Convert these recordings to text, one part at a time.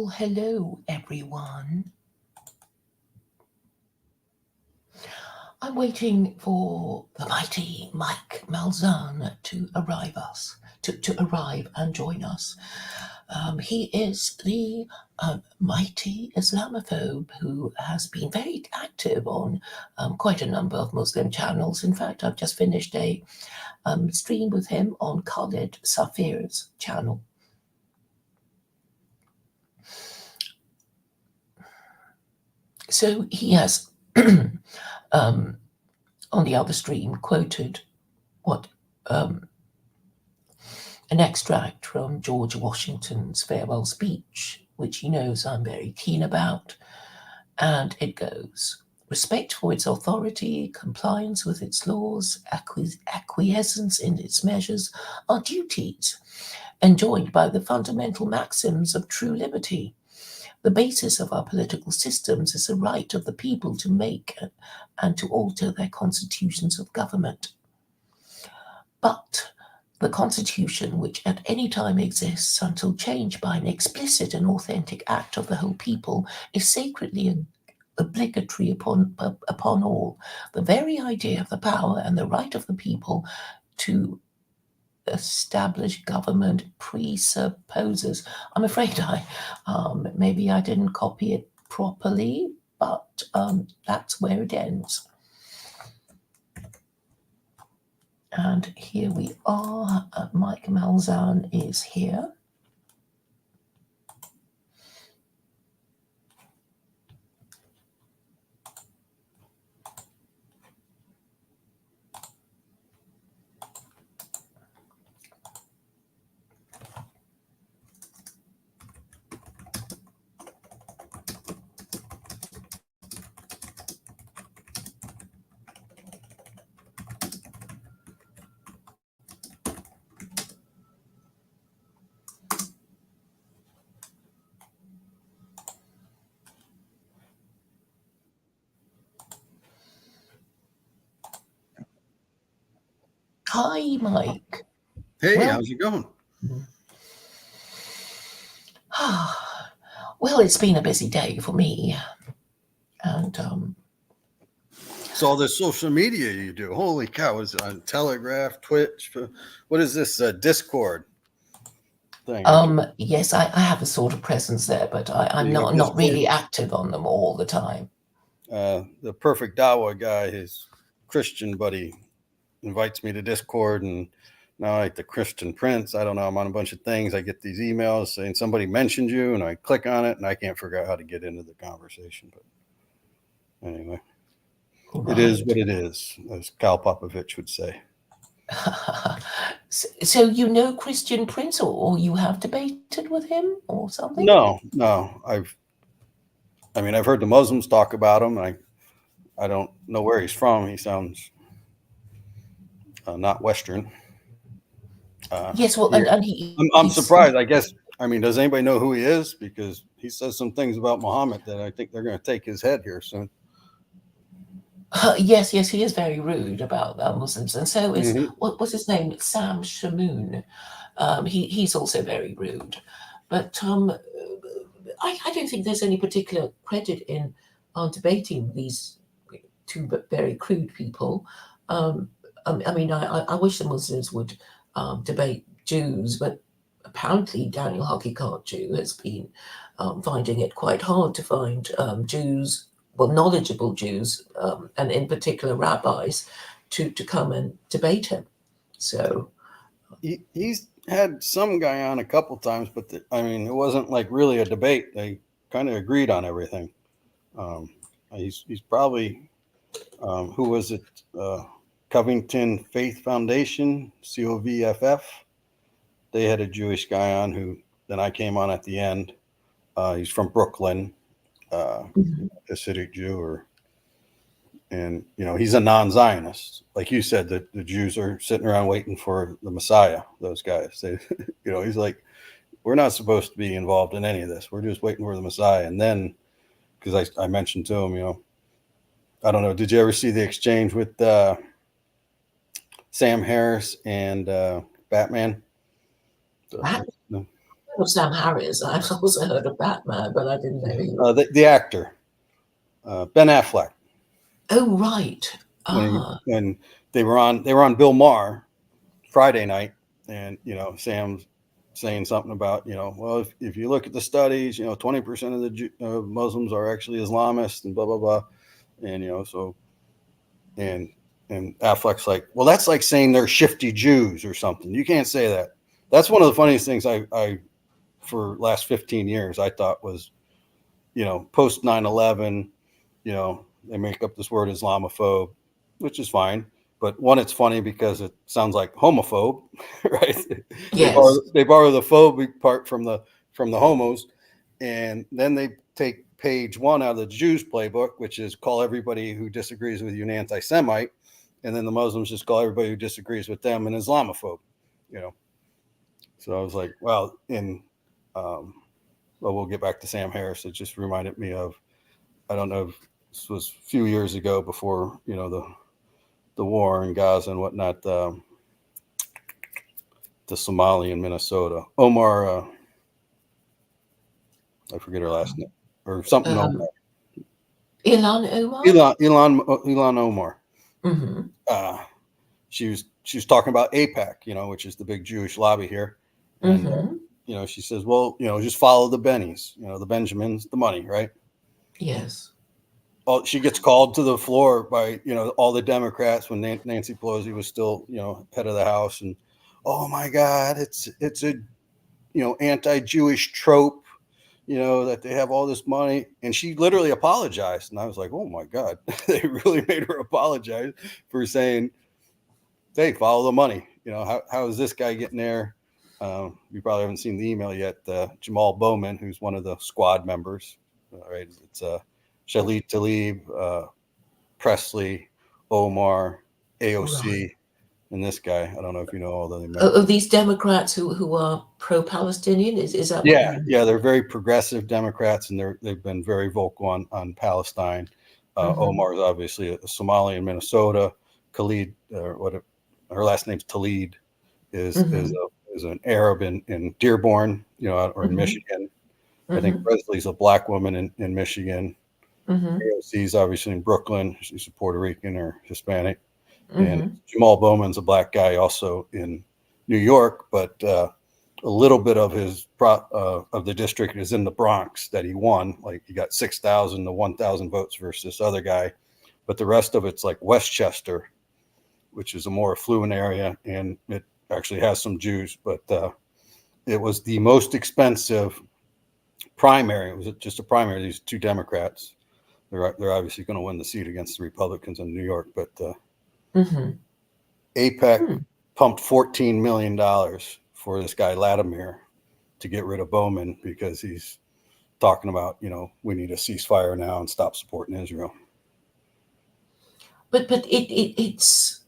Well, hello, everyone. I'm waiting for the mighty Mike Malzahn to arrive and join us. He is the mighty Islamophobe who has been very active on quite a number of Muslim channels. In fact, I've just finished a stream with him on Khalid Safir's channel. So he has on the other stream quoted what an extract from George Washington's farewell speech, which he knows I'm very keen about, and it goes: respect for its authority, compliance with its laws, acquiescence in its measures are duties enjoined by the fundamental maxims of true liberty. The basis of our political systems is the right of the people to make and to alter their constitutions of government. But the Constitution, which at any time exists until changed by an explicit and authentic act of the whole people, is sacredly obligatory upon all. The very idea of the power and the right of the people to establish government presupposes. I'm afraid maybe I didn't copy it properly, but that's where it ends. And here we are. Mike Malzahn is here. Hi, Mike. Hey, Well- how's it going? Well, it's been a busy day for me. And It's all this social media you do. Holy cow. Is it on Telegraph, Twitch? What is this Discord thing? yes, I have a sort of presence there, but I'm You have not really Discord? active on them all the time. The perfect Dawa guy, his Christian buddy, invites me to Discord, and now like the Christian Prince, I don't know, I'm on a bunch of things. I get these emails saying somebody mentioned you, and I click on it, and I can't figure out how to get into the conversation. But anyway, It is what it is, as Kal Popovich would say. So you know Christian Prince, or you have debated with him or something? No. I've heard the Muslims talk about him. I don't know where he's from. He sounds not Western. Yes, well, and I'm surprised. I guess. Does anybody know who he is? Because he says some things about Muhammad that I think they're going to take his head here soon. Yes, he is very rude about Muslims, and so is what's his name, Sam Shamoon. He's also very rude, but I don't think there's any particular credit in debating these two very crude people. I wish the Muslims would debate Jews, but apparently Daniel Haqiqat Jew has been finding it quite hard to find Jews, well, knowledgeable Jews, and in particular rabbis, to come and debate him. So he's had some guy on a couple times, but it wasn't like really a debate. They kind of agreed on everything. He's probably who was it? Covington Faith Foundation, COVFF. They had a Jewish guy on who then I came on at the end. He's from Brooklyn, Hasidic Jew, and he's a non-Zionist. Like you said, the Jews are sitting around waiting for the Messiah. Those guys, he's like, we're not supposed to be involved in any of this. We're just waiting for the Messiah. And then, because I mentioned to him, I don't know, did you ever see the exchange with Sam Harris and Batman? of Sam Harris. I've also heard of Batman, but I didn't know he was. The actor, Ben Affleck, Oh, right. Ah, when they were on Bill Maher Friday night, and Sam's saying something about, well, if you look at the studies, 20% of the Muslims are actually Islamists and blah blah blah, and so and Affleck's like, well, that's like saying they're shifty Jews or something. You can't say that. That's one of the funniest things I for last 15 years I thought was, post 9/11, they make up this word Islamophobe, which is fine. But one, it's funny because it sounds like homophobe, right? They borrow yes. they borrow the phobic part from the homos, and then they take page one out of the Jews playbook, which is call everybody who disagrees with you an anti-Semite, and then the Muslims just call everybody who disagrees with them an Islamophobe. You know, so I was like, well, well, we'll get back to Sam Harris. It just reminded me of, I don't know if this was a few years ago before, the war in Gaza and whatnot, the Somali in Minnesota, Omar, I forget her last name, or something Omar, Um, Ilan Omar? Elon Omar. Hmm. Uh, she was talking about APAC, which is the big Jewish lobby here, and Hmm. she says, well, just follow the Bennies, the Benjamins, the money, right? Yes. She gets called to the floor by all the Democrats when Nancy Pelosi was still head of the House, and oh my God, it's a anti-Jewish trope, that they have all this money, and she literally apologized, and I was like, oh my God, they really made her apologize for saying, hey, follow the money. How is this guy getting there? You probably haven't seen the email yet. Jamal Bowman, who's one of the squad members, right? It's Shalit Tlaib, Presley, Omar, Right. AOC, and this guy. I don't know if you know all the members. Of these Democrats who are pro-Palestinian, is that what Yeah, you mean? yeah, they're very progressive Democrats, and they've been very vocal on Palestine. Hmm. Omar is obviously a Somali in Minnesota. Khalid, her last name's Talid, Hmm. is an Arab in Dearborn, or in Hmm. Michigan. I think Hmm. Presley's a black woman in Michigan. Hmm. AOC's obviously in Brooklyn. She's a Puerto Rican or Hispanic. And Hmm. Jamal Bowman's a black guy also in New York, but a little bit of of the district is in the Bronx that he won. Like he got 6,000 to 1,000 votes versus this other guy, but the rest of it's like Westchester, which is a more affluent area, and it actually has some Jews. But it was the most expensive primary. It was just a primary. These two Democrats. They're obviously going to win the seat against the Republicans in New York, but Hmm. APEC Hmm. pumped $14 million for this guy Latimer to get rid of Bowman because he's talking about, we need a ceasefire now and stop supporting Israel. But it's,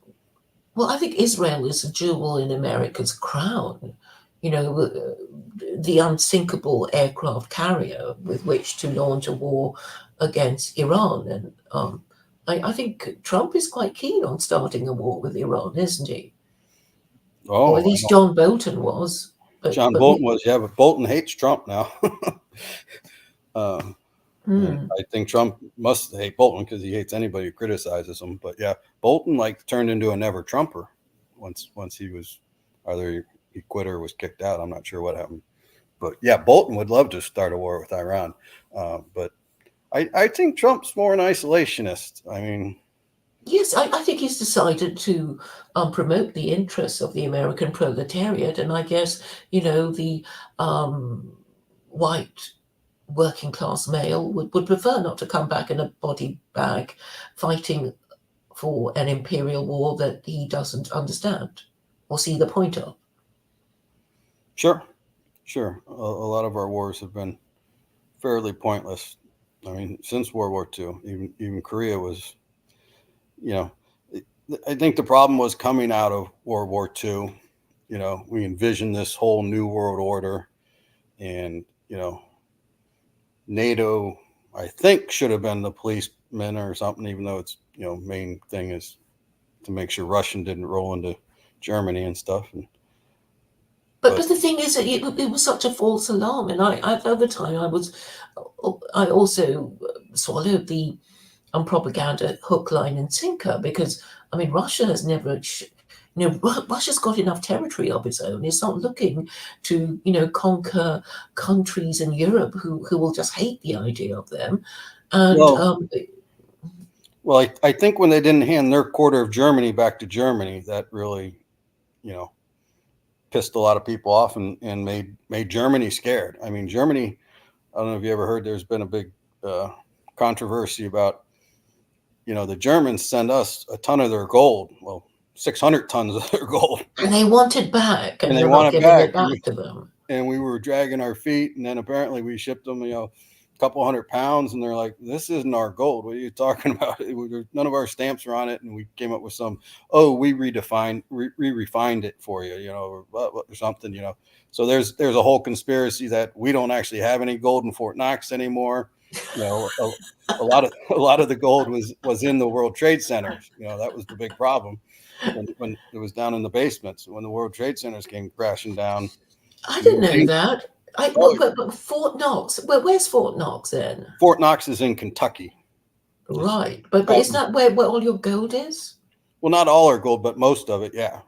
well, I think Israel is a jewel in America's crown. The unsinkable aircraft carrier with which to launch a war against Iran, and I think Trump is quite keen on starting a war with Iran, isn't he? Or Oh, at I least know. John Bolton was. But John but Bolton we. was, yeah, but Bolton hates Trump now. uh, and Hmm. I think Trump must hate Bolton because he hates anybody who criticizes him. But yeah, Bolton like turned into a never Trumper once he was, either he quit or was kicked out. I'm not sure what happened. But yeah, Bolton would love to start a war with Iran. But I think Trump's more an isolationist. I mean, Yes, I think he's decided to promote the interests of the American proletariat, and I guess the um, white working class male would prefer not to come back in a body bag fighting for an imperial war that he doesn't understand or see the point of. sure, sure. A lot of our wars have been fairly pointless. I mean, since World War II, even Korea was, you know, I think the problem was coming out of World War II. We envisioned this whole new world order, and NATO, I think, should have been the policeman or something, even though its main thing is to make sure Russian didn't roll into Germany and stuff. And But But the thing is, it was such a false alarm, and over time I also swallowed the propaganda hook, line, and sinker because I mean Russia has never. Russia's got enough territory of its own. It's not looking to, conquer countries in Europe who will just hate the idea of them. And well, I think when they didn't hand their quarter of Germany back to Germany, that really, you know, pissed a lot of people off and made Germany scared. I mean, Germany. I don't know if you ever heard. There's been a big controversy about, the Germans send us a ton of their gold. Well, 600 tons of their gold, and they want it back, and and they we're not want it giving back. it back to them. And we were dragging our feet, and then apparently we shipped them, a couple 100 pounds, and they're like, "This isn't our gold. What are you talking about? None of our stamps are on it." And we came up with some, "Oh, we refined it for you, or something, So there's a whole conspiracy that we don't actually have any gold in Fort Knox anymore. You know, a lot of the gold was in the World Trade Centers. That was the big problem when it was down in the basements. When the World Trade Centers came crashing down, I we didn't were know being, that. oh, But Fort Knox. Where's Fort Knox then? Fort Knox is in Kentucky. It's Right, but out isn't that where all your gold is? Well, not all our gold, but most of it. Yeah,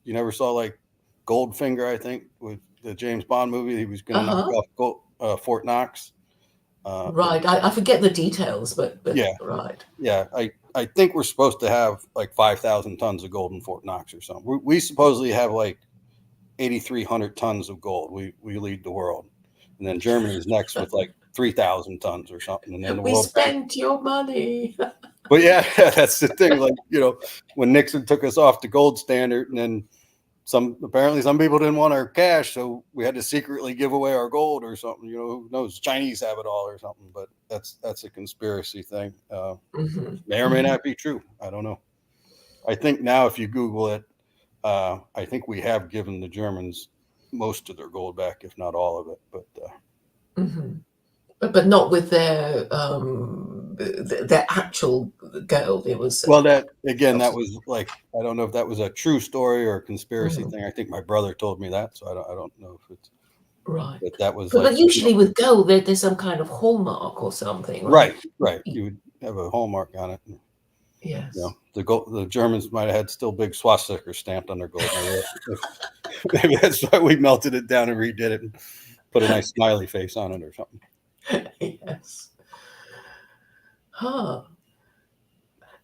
you never saw like Goldfinger, I think, with the James Bond movie. He was going Uh to knock huh. off Fort Knox. But Right. I forget the details, but yeah, right. yeah. I think we're supposed to have like 5,000 tons of gold in Fort Knox or something. We supposedly have like 8,300 tons of gold. We lead the world, and then Germany's next with like 3,000 tons or something, and then the We World Bank. spent your money. But yeah, that's the thing. Like, when Nixon took us off the gold standard, and then apparently some people didn't want our cash, so we had to secretly give away our gold or something. Who knows? Chinese have it all or something. But that's a conspiracy thing. Hmm. May or may Hmm. not be true. I don't know. I think now if you Google it, I think we have given the Germans most of their gold back, if not all of it. But Hmm. But not with their actual gold. It was well, that again, that subsequent. was like, I don't know if that was a true story or a conspiracy Mhm. thing. I think my brother told me that, so I don't know if it's, Right. but that was like, But usually with gold, there's some kind of hallmark or something, right? right, right. You would have a hallmark on it. Yes. The Germans might have had still big swastikas stamped on their gold. Maybe that's why we melted it down and redid it and put a nice smiley face on it or something. Yes. Huh.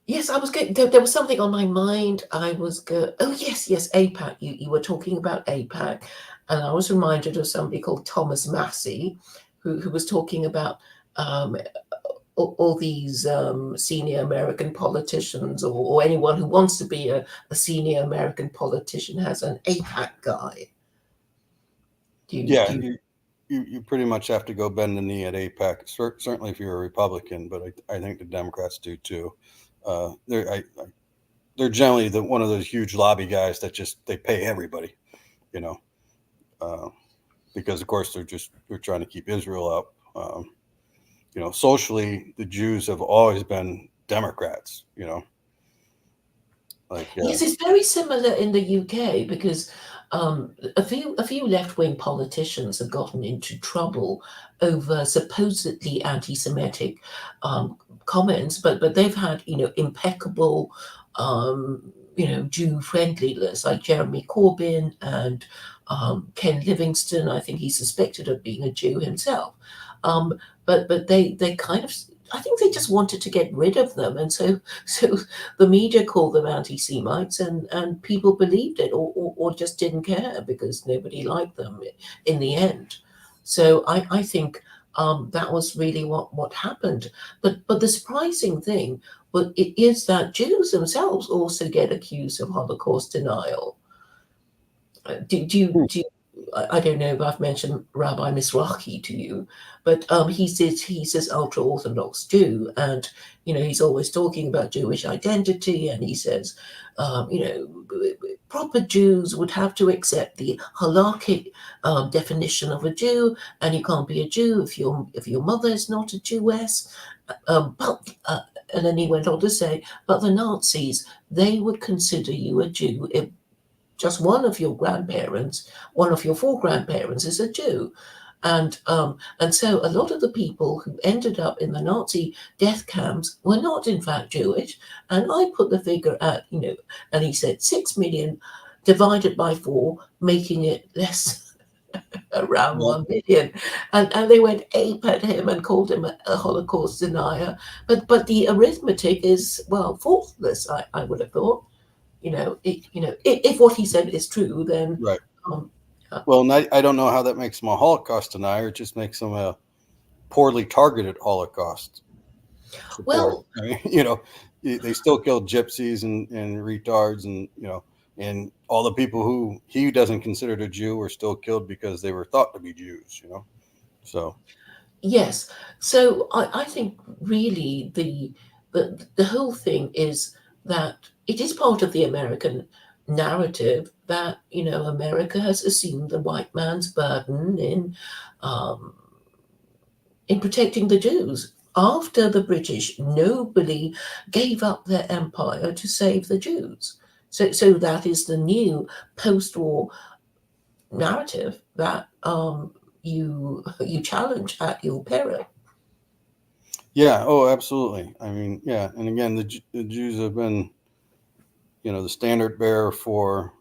Yes, I was good. There was something on my mind. I was good. Oh, yes, APAC. You were talking about APAC, and I was reminded of somebody called Thomas Massey, who was talking about um, all these senior American politicians, or anyone who wants to be a senior American politician has an APAC guy. Yeah, Do you, you pretty much have to go bend the knee at APEC. Certainly, if you're a Republican, but I think the Democrats do too. They're generally one of those huge lobby guys that just they pay everybody, you know, uh, because of course they're trying to keep Israel up. Socially, the Jews have always been Democrats. Like Yes, it's very similar in the UK because a few left wing politicians have gotten into trouble over supposedly anti-Semitic comments, but they've had impeccable Jew friendliness, like Jeremy Corbyn and Ken Livingstone. I think he's suspected of being a Jew himself, um, but they kind of. I think they just wanted to get rid of them, and so the media called them anti-Semites, and people believed it, or just didn't care because nobody liked them in the end. So I think that was really what happened. But the surprising thing, it is that Jews themselves also get accused of Holocaust denial. Do you, I don't know if I've mentioned Rabbi Mizrahi to you, but he's this ultra Orthodox Jew, and he's always talking about Jewish identity, and he says, proper Jews would have to accept the halakhic definition of a Jew, and you can't be a Jew if your mother is not a Jewess. But and then he went on to say, but the Nazis, they would consider you a Jew just one of your four grandparents is a Jew. And so a lot of the people who ended up in the Nazi death camps were not in fact Jewish. And I put the figure at, and he said 6 million divided by four, making it less around Well, 1 million. And they went ape at him and called him a Holocaust denier. But the arithmetic is, well, faultless, I would have thought. If what he said is true, then right. um, uh, Well, and I don't know how that makes him a Holocaust denier. It just makes him a poorly targeted Holocaust support. well, I mean, they still killed gypsies and retards, and all the people who he doesn't consider a Jew were still killed because they were thought to be Jews. So, yes. So I think really the whole thing is that it is part of the American narrative that America has assumed the white man's burden um, in protecting the Jews. After the British nobly gave up their empire to save the Jews. So that is the new post-war narrative that you challenge at your peril. yeah, oh, absolutely. I mean, yeah, and again, the Jews have been, the standard bearer for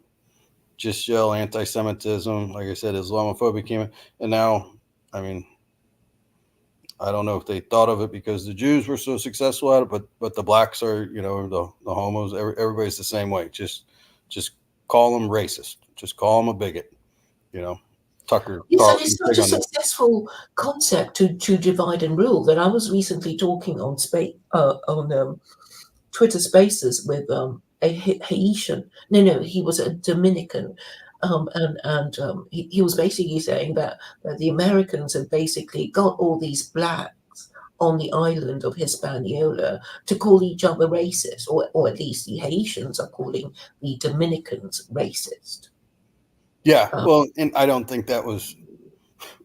just yell anti-Semitism. Like I said, Islamophobia came in, and now, I mean, I don't know if they thought of it because the Jews were so successful at it, but the blacks are, the homos. Everybody's the same way. Just call them racist. Just call them a bigot. You know, Tucker Yes, and it's Carlson's such big a on that. successful concept to divide and rule that I was recently talking on Twitter Spaces with a Haitian. No, he was a Dominican, and he was basically saying that the Americans have basically got all these blacks on the island of Hispaniola to call each other racist, or at least the Haitians are calling the Dominicans racist. Yeah, Um, well, and I don't think that was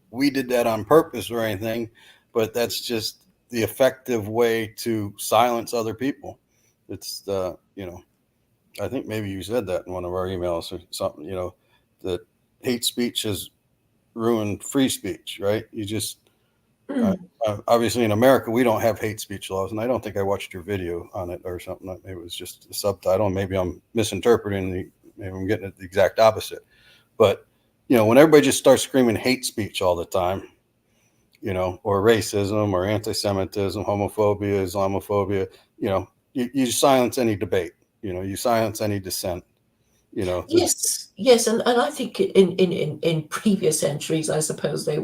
we did that on purpose or anything, but that's just the effective way to silence other people. It's I think maybe you said that in one of our emails or something. That hate speech has ruined free speech, right? You just uh, mm, obviously in America we don't have hate speech laws, and I don't think I watched your video on it or something. Maybe it was just a subtitle. Maybe I'm misinterpreting. Maybe I'm getting it the exact opposite. But when everybody just starts screaming hate speech all the time, or racism or anti-Semitism, homophobia, Islamophobia, you silence any debate. You silence any dissent. This yes, and I think in previous centuries, I suppose they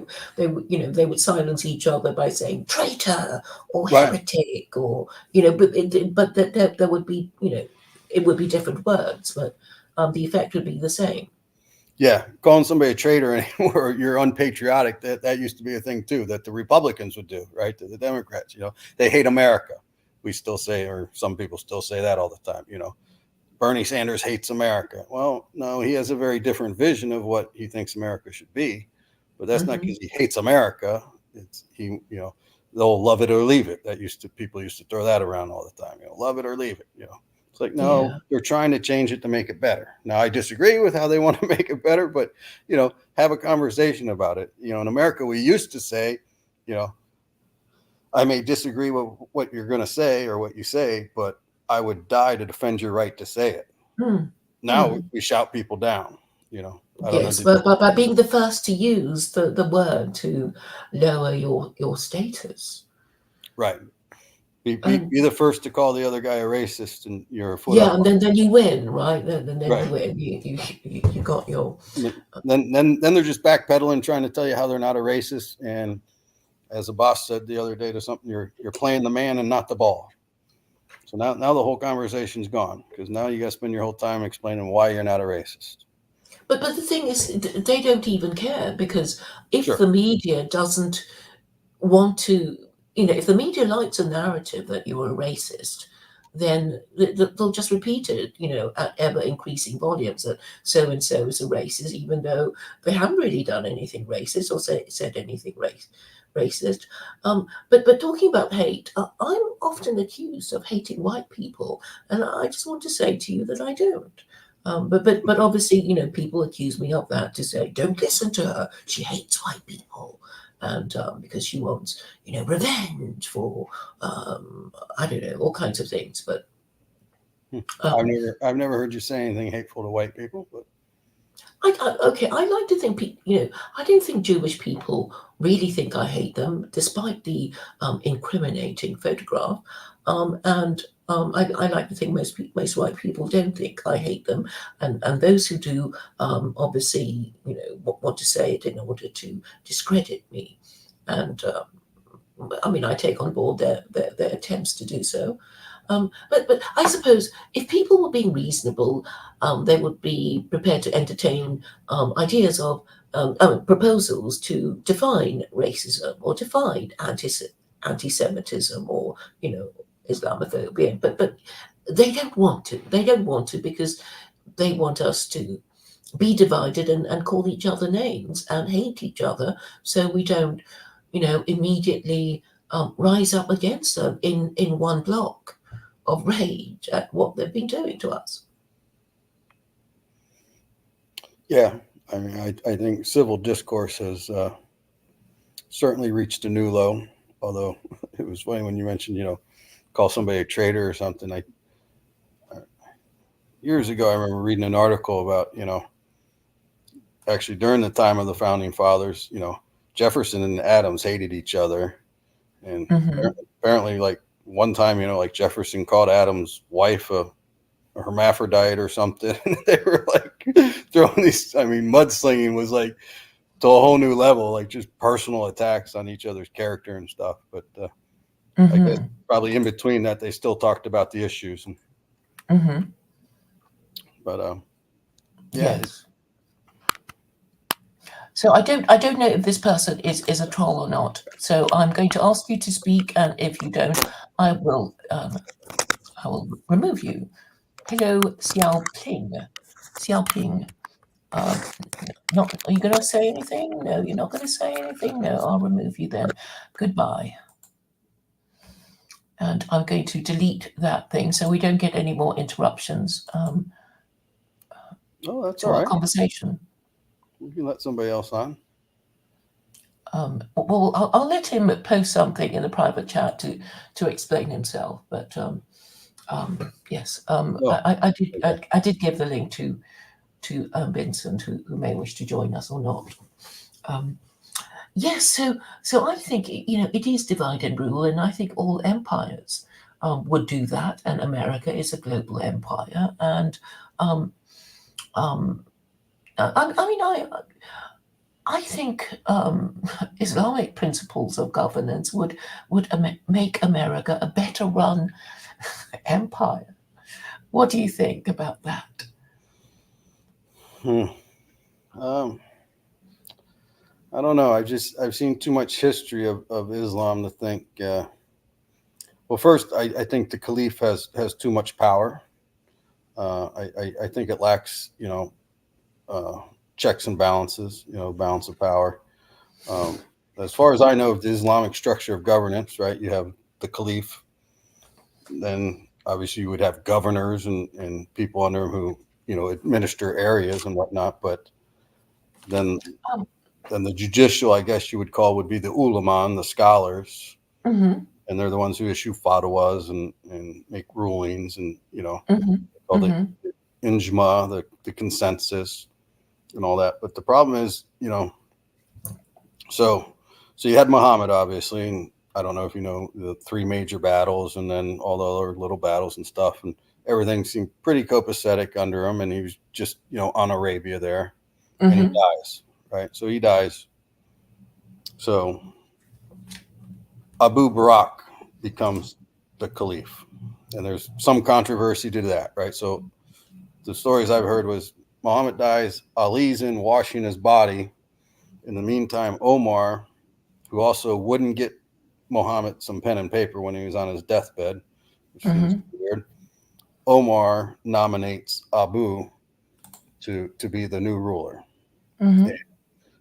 would silence each other by saying traitor or right. heretic, or but there would be it would be different words, but the effect would be the same. Yeah, calling somebody a traitor or you're unpatriotic, that used to be a thing too, that the Republicans would do, right? To the Democrats, they hate America. We still say, or some people still say that all the time. Bernie Sanders hates America. Well, no, he has a very different vision of what he thinks America should be, but that's not Hmm. because he hates America. It's they'll love it or leave it. People used to throw that around all the time. Love it or leave it. It's like, no, Yeah. they're trying to change it to make it better. Now I disagree with how they want to make it better, but have a conversation about it. In America we used to say, you know, I may disagree with what you're going to say or what you say, but I would die to defend your right to say it. Hmm. Now Hmm. we shout people down. I don't know. Yes, but by being the first to use the word to lower your status. Right. And Be the first to call the other guy a racist, and you're a foot yeah, up. and then you win, right? Then you Right. win. You got your. Then they're just backpedaling, trying to tell you how they're not a racist. And as a boss said the other day to something, you're playing the man and not the ball. So now the whole conversation's gone because now you got to spend your whole time explaining why you're not a racist. But the thing is, they don't even care, because if Sure. the media doesn't want to, if the media likes a narrative that you're a racist, then they'll just repeat it, at ever increasing volumes, that so and so is a racist, even though they haven't really done anything racist or said anything racist. But talking about hate, I'm often accused of hating white people, and I just want to say to you that I don't. But obviously, people accuse me of that, to say, don't listen to her. She hates white people, and because she wants, revenge for, I don't know, all kinds of things. But um, I've never heard you say anything hateful to white people, but okay, I like to think, I don't think Jewish people really think I hate them, despite the incriminating photograph. And I like to think most white people don't think I hate them, and those who do, obviously, want to say it in order to discredit me. And I mean, I take on board their attempts to do so. But I suppose if people were being reasonable, they would be prepared to entertain ideas of proposals to define racism or define anti-Semitism or Islamophobia. But they don't want to. They don't want to because they want us to be divided and call each other names and hate each other, so we don't, immediately rise up against them in one block of rage at what they've been doing to us. yeah, I mean, I think civil discourse has certainly reached a new low. Although it was funny when you mentioned, call somebody a traitor or something. Years ago, I remember reading an article about, actually during the time of the founding fathers, Jefferson and Adams hated each other, and Mm-hmm. apparently, like one time, like Jefferson called Adams' wife a hermaphrodite or something. And they were like throwing these. I mean, mudslinging was like to a whole new level, like just personal attacks on each other's character and stuff. But I guess Mm-hmm. probably in between that, they still talked about the issues. Mm-hmm. But yeah, Yes. So I don't know if this person is a troll or not. So I'm going to ask you to speak, and if you don't, I will remove you. Hello, Xiao Ping. Xiao Ping. Um, Not, are you going to say anything? No, you're not going to say anything. No, I'll remove you then. Goodbye. And I'm going to delete that thing so we don't get any more interruptions oh, that's to all our right. conversation. We can let somebody else on. Well, I'll let him post something in the private chat to explain himself. But yes, Oh, okay. I did give the link to Vincent, who may wish to join us or not. Um, yes, so I think it is divide and rule, and I think all empires would do that, and America is a global empire, and um, um, I mean I think Islamic principles of governance would make America a better run empire. What do you think about that? Hmm. Um, I don't know. I've seen too much history of Islam to think. Well, first, I think the caliph has too much power. I think it lacks, uh, checks and balances. Balance of power. Um, as far as I know, of the Islamic structure of governance, right? You have the caliph, then obviously you would have governors and people under him who administer areas and whatnot. But then Um, then the judicial, I guess you would call, would be the ulama, the scholars, hmm and they're the ones who issue fatwas and make rulings, and hmm called the hmm injma, the consensus, and all that. But the problem is, so so you had Muhammad, obviously, and I don't know if you know the three major battles, and then all the other little battles and stuff, and everything seemed pretty copacetic under him, and he was just on Arabia there, and he hmm dies, right? So he dies. So Abu Barak becomes the caliph, and there's some controversy to that, right? So the stories I've heard was Muhammad dies, Ali's in washing his body. In the meantime, Omar, who also wouldn't get Muhammad some pen and paper when he was on his deathbed, which seems hmm weird. Omar nominates Abu to be the new ruler. hmm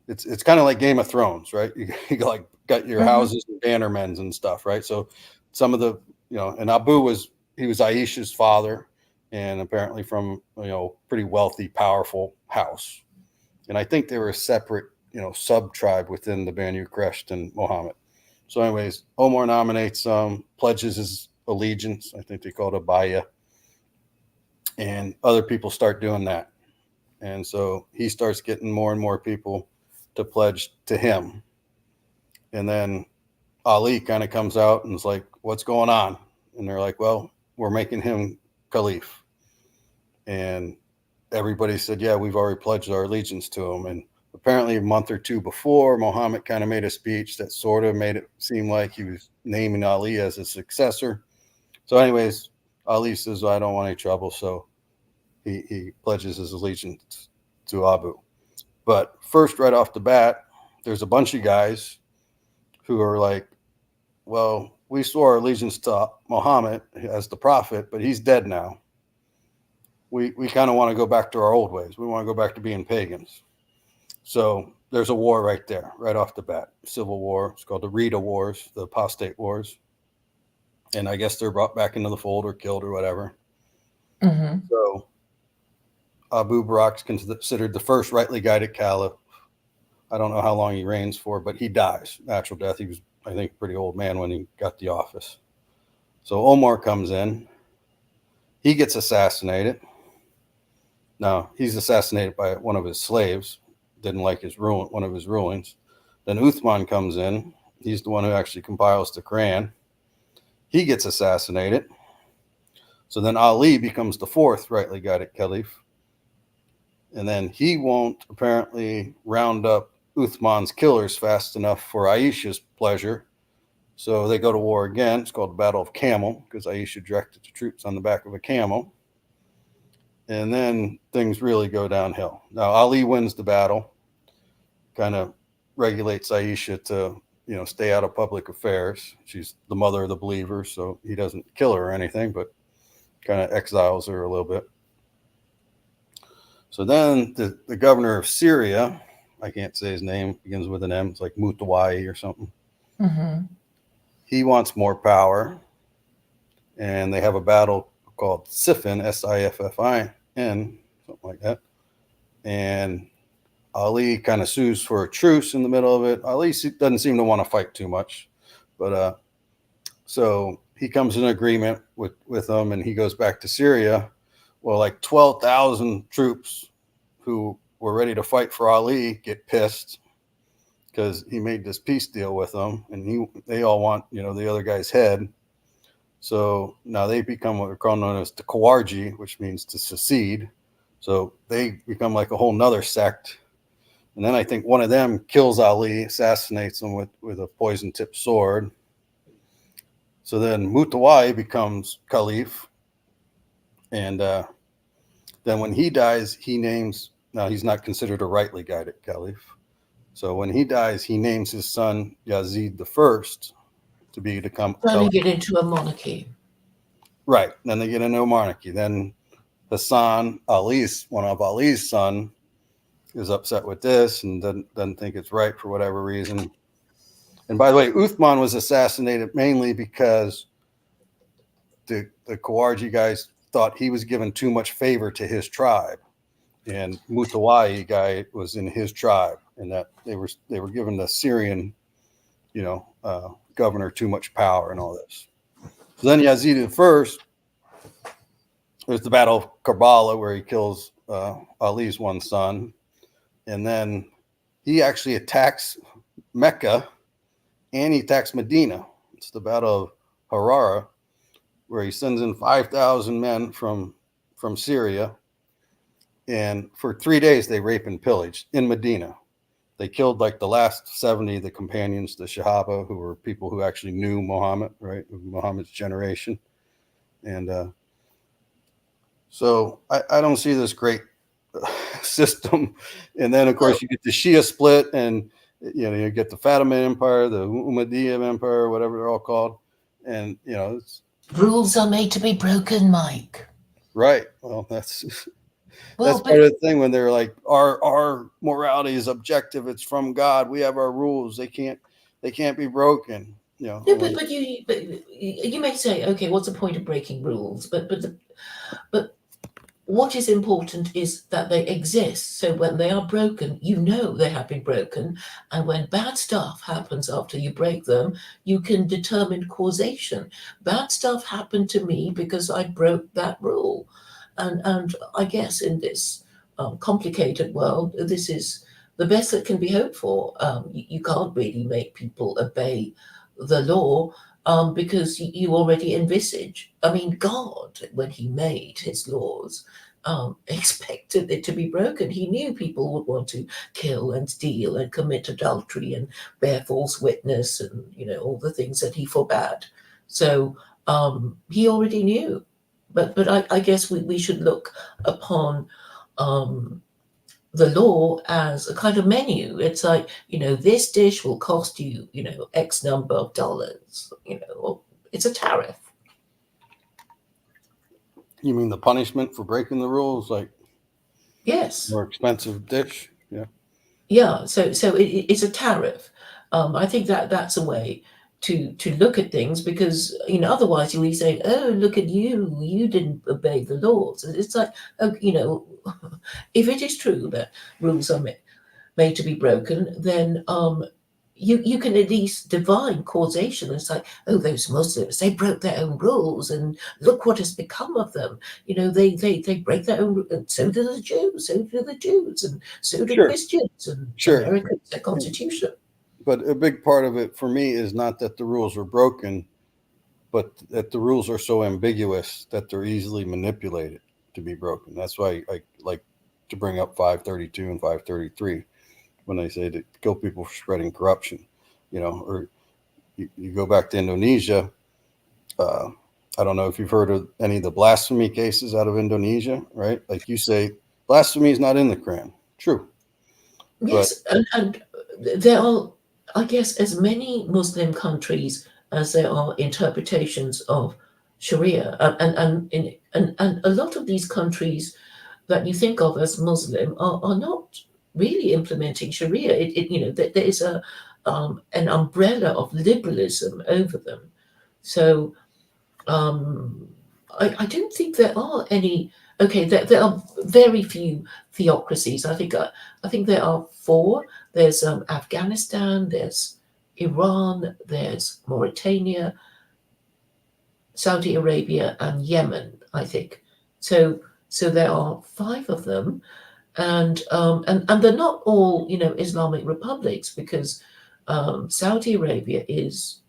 It's kind of like Game of Thrones, right? You got your hmm houses and bannermen and stuff, right? So some of the and Abu was he was Aisha's father, and apparently from pretty wealthy, powerful house. And I think they were a separate sub tribe within the Banu Krest and Muhammad. So, anyways, Omar nominates pledges his allegiance. I think they call it a baya, and other people start doing that. And so he starts getting more and more people to pledge to him. And then Ali kind of comes out and is like, "What's going on?" And they're like, "Well, we're making him caliph." And everybody said, "Yeah, we've already pledged our allegiance to him." And apparently, a month or two before, Muhammad kind of made a speech that sort of made it seem like he was naming Ali as a successor. So, anyways, Ali says, "I don't want any trouble," so he pledges his allegiance to Abu. But first, right off the bat, there's a bunch of guys who are like, "Well, we swore our allegiance to Muhammad as the prophet, but he's dead now. We kind of want to go back to our old ways. We want to go back to being pagans." So there's a war right there, right off the bat. Civil war. It's called the Rita Wars, the apostate wars. And I guess they're brought back into the fold or killed or whatever. Mm-hmm. So Abu Barak's considered the first rightly guided caliph. I don't know how long he reigns for, but he dies. Natural death. He was, I think, a pretty old man when he got the office. So Omar comes in. He gets assassinated. Now, he's assassinated by one of his slaves. Didn't like one of his rulings. Then Uthman comes in. He's the one who actually compiles the Quran. He gets assassinated. So then Ali becomes the fourth rightly guided caliph. And then he won't apparently round up Uthman's killers fast enough for Aisha's pleasure. So they go to war again. It's called the Battle of Camel because Aisha directed the troops on the back of a camel. And then things really go downhill. Now, Ali wins the battle, kind of regulates Aisha to, stay out of public affairs. She's the mother of the believers, so he doesn't kill her or anything, but kind of exiles her a little bit. So then the governor of Syria, I can't say his name, begins with an M. It's like Mutawai or something. Mm-hmm. He wants more power, and they have a battle called Siffin, Siffin, something like that. And Ali kind of sues for a truce in the middle of it. Ali doesn't seem to want to fight too much, but so he comes to an agreement with them, and he goes back to Syria. Well, like 12,000 troops who were ready to fight for Ali get pissed because he made this peace deal with them, and they all want the other guy's head. So now they become what we're known as the Kawarji, which means to secede. So they become like a whole nother sect. And then I think one of them kills Ali, assassinates him with a poison tipped sword. So then Mutawai becomes caliph. And then when he dies, now he's not considered a rightly guided caliph. So when he dies, he names his son Yazid the First to become Then you caliph. get into a monarchy. Right. Then they get into a monarchy. Then Hassan, one of Ali's son, is upset with this and doesn't think it's right for whatever reason. And by the way, Uthman was assassinated mainly because the Kawarji guys thought he was given too much favor to his tribe, and Mutawai guy was in his tribe, and that they were giving the Syrian, governor too much power and all this. So then Yazid the First, there's the Battle of Karbala where he kills Ali's one son, and then he actually attacks Mecca and he attacks Medina. It's the Battle of Harara, where he sends in 5,000 men from Syria, and for 3 days they rape and pillage in Medina. They killed like the last 70 of the companions, the Shahaba, who were people who actually knew Muhammad, right, Muhammad's generation. And so I don't see this great system. And then of course you get the Shia split, and you get the Fatimid Empire, the Umayyad Empire, whatever they're all called, and it's Rules are made to be broken, Mike. right. Well, that's Well, part but of the thing when they're like, our morality is objective. It's from God. We have our rules. They can't be broken. no, but you may say, okay, what's the point of breaking rules? But what is important is that they exist. So when they are broken, you know they have been broken. And when bad stuff happens after you break them, you can determine causation. Bad stuff happened to me because I broke that rule. And I guess in this complicated world, this is the best that can be hoped for. You can't really make people obey the law, because you already envisage. I mean, God, when He made His laws, expected it to be broken. He knew people would want to kill and steal and commit adultery and bear false witness and all the things that He forbade. So He already knew. But I guess we should look upon um, the law as a kind of menu. It's like, this dish will cost you, X number of dollars, it's a tariff. You mean the punishment for breaking the rules, like Yes. more expensive dish? Yeah. Yeah. So it's a tariff. I think that that's a way to look at things, because, otherwise you'll be saying, oh, look at you, you didn't obey the laws. It's like, oh, if it is true that rules are made to be broken, then you can at least divine causation. It's like, oh, those Muslims, they broke their own rules, and look what has become of them. They break their own, and so do the Jews, and so do Sure. Christians, and Sure. Americans, their constitution. But a big part of it for me is not that the rules were broken, but that the rules are so ambiguous that they're easily manipulated to be broken. That's why I like to bring up 532 and 533 when they say to kill people for spreading corruption, or you go back to Indonesia. Uh, I don't know if you've heard of any of the blasphemy cases out of Indonesia, right? Like you say, blasphemy is not in the Quran. True. But Yes, and there are, I guess, as many Muslim countries as there are interpretations of Sharia, and a lot of these countries that you think of as Muslim are not really implementing Sharia. There is an umbrella of liberalism over them. So um, I don't think there are any. Okay, there are very few theocracies. I think there are four. There's Afghanistan, there's Iran, there's Mauritania, Saudi Arabia, and Yemen. I think so. There are five of them, and they're not all Islamic republics, because Saudi Arabia is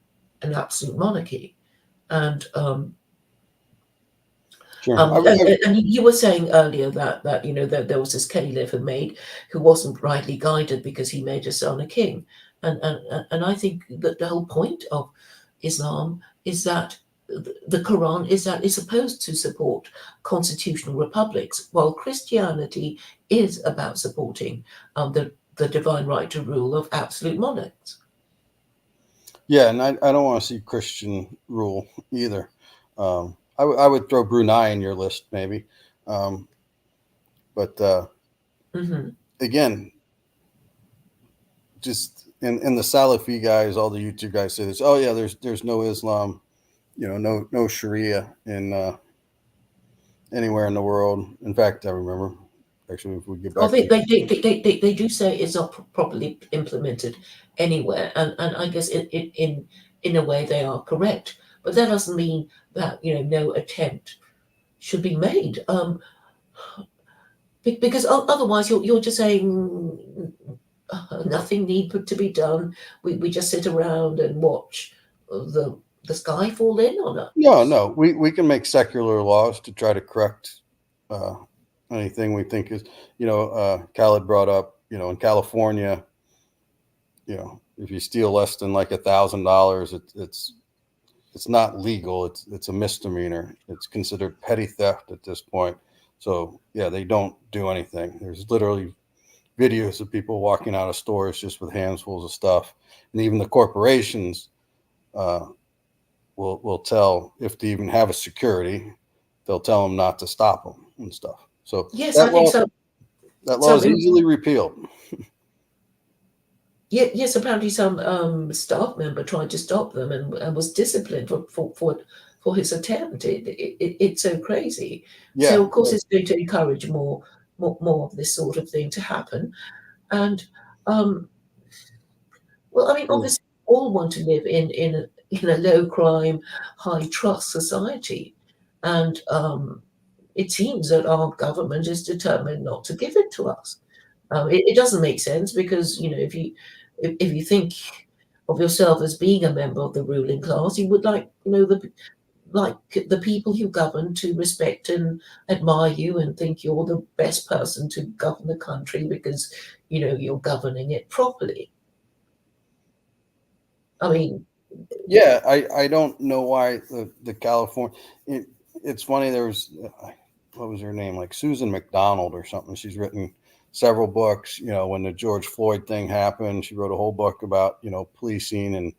an absolute monarchy, and sure, and you were saying earlier that there was this caliph who wasn't rightly guided because he made his son a king, and I think that the whole point of Islam is that the Quran is supposed to support constitutional republics, while Christianity is about supporting the divine right to rule of absolute monarchs. yeah, and I don't want to see Christian rule either. I would throw Brunei in your list maybe, um, but Hmm. again, just in the Salafi guys, all the YouTube guys say this. Oh yeah, there's no Islam, no Sharia in anywhere in the world. In fact, I remember actually if we get Oh, back to they do say it's not properly implemented anywhere, and I guess in a way they are correct, but that doesn't mean that no attempt should be made. Because otherwise you're just saying nothing need to be done. We just sit around and watch the sky fall in on no, us. no, we can make secular laws to try to correct uh, anything we think is, Khaled brought up, in California, if you steal less than like $1,000, it's not legal. It's a misdemeanor. It's considered petty theft at this point. So yeah, they don't do anything. There's literally videos of people walking out of stores just with handfuls of stuff, and even the corporations uh, will tell if they even have a security, they'll tell them not to stop them and stuff. So Yes, I that think law so. that law Some is easily repealed. Yeah, yes, apparently some staff member tried to stop them and was disciplined for for his attempt. It's so crazy. So Yeah, of course it's going to encourage more of this sort of thing to happen. And well, I mean, yeah. obviously, we all want to live in a low crime, high trust society, and it seems that our government is determined not to give it to us. It doesn't make sense because if you think of yourself as being a member of the ruling class, you would like the people you govern to respect and admire you and think you're the best person to govern the country because you're governing it properly. I mean, Yeah, I don't know why the California. It's funny. There was what was her name, like Susan McDonald or something. She's written several books. When the George Floyd thing happened, she wrote a whole book about policing and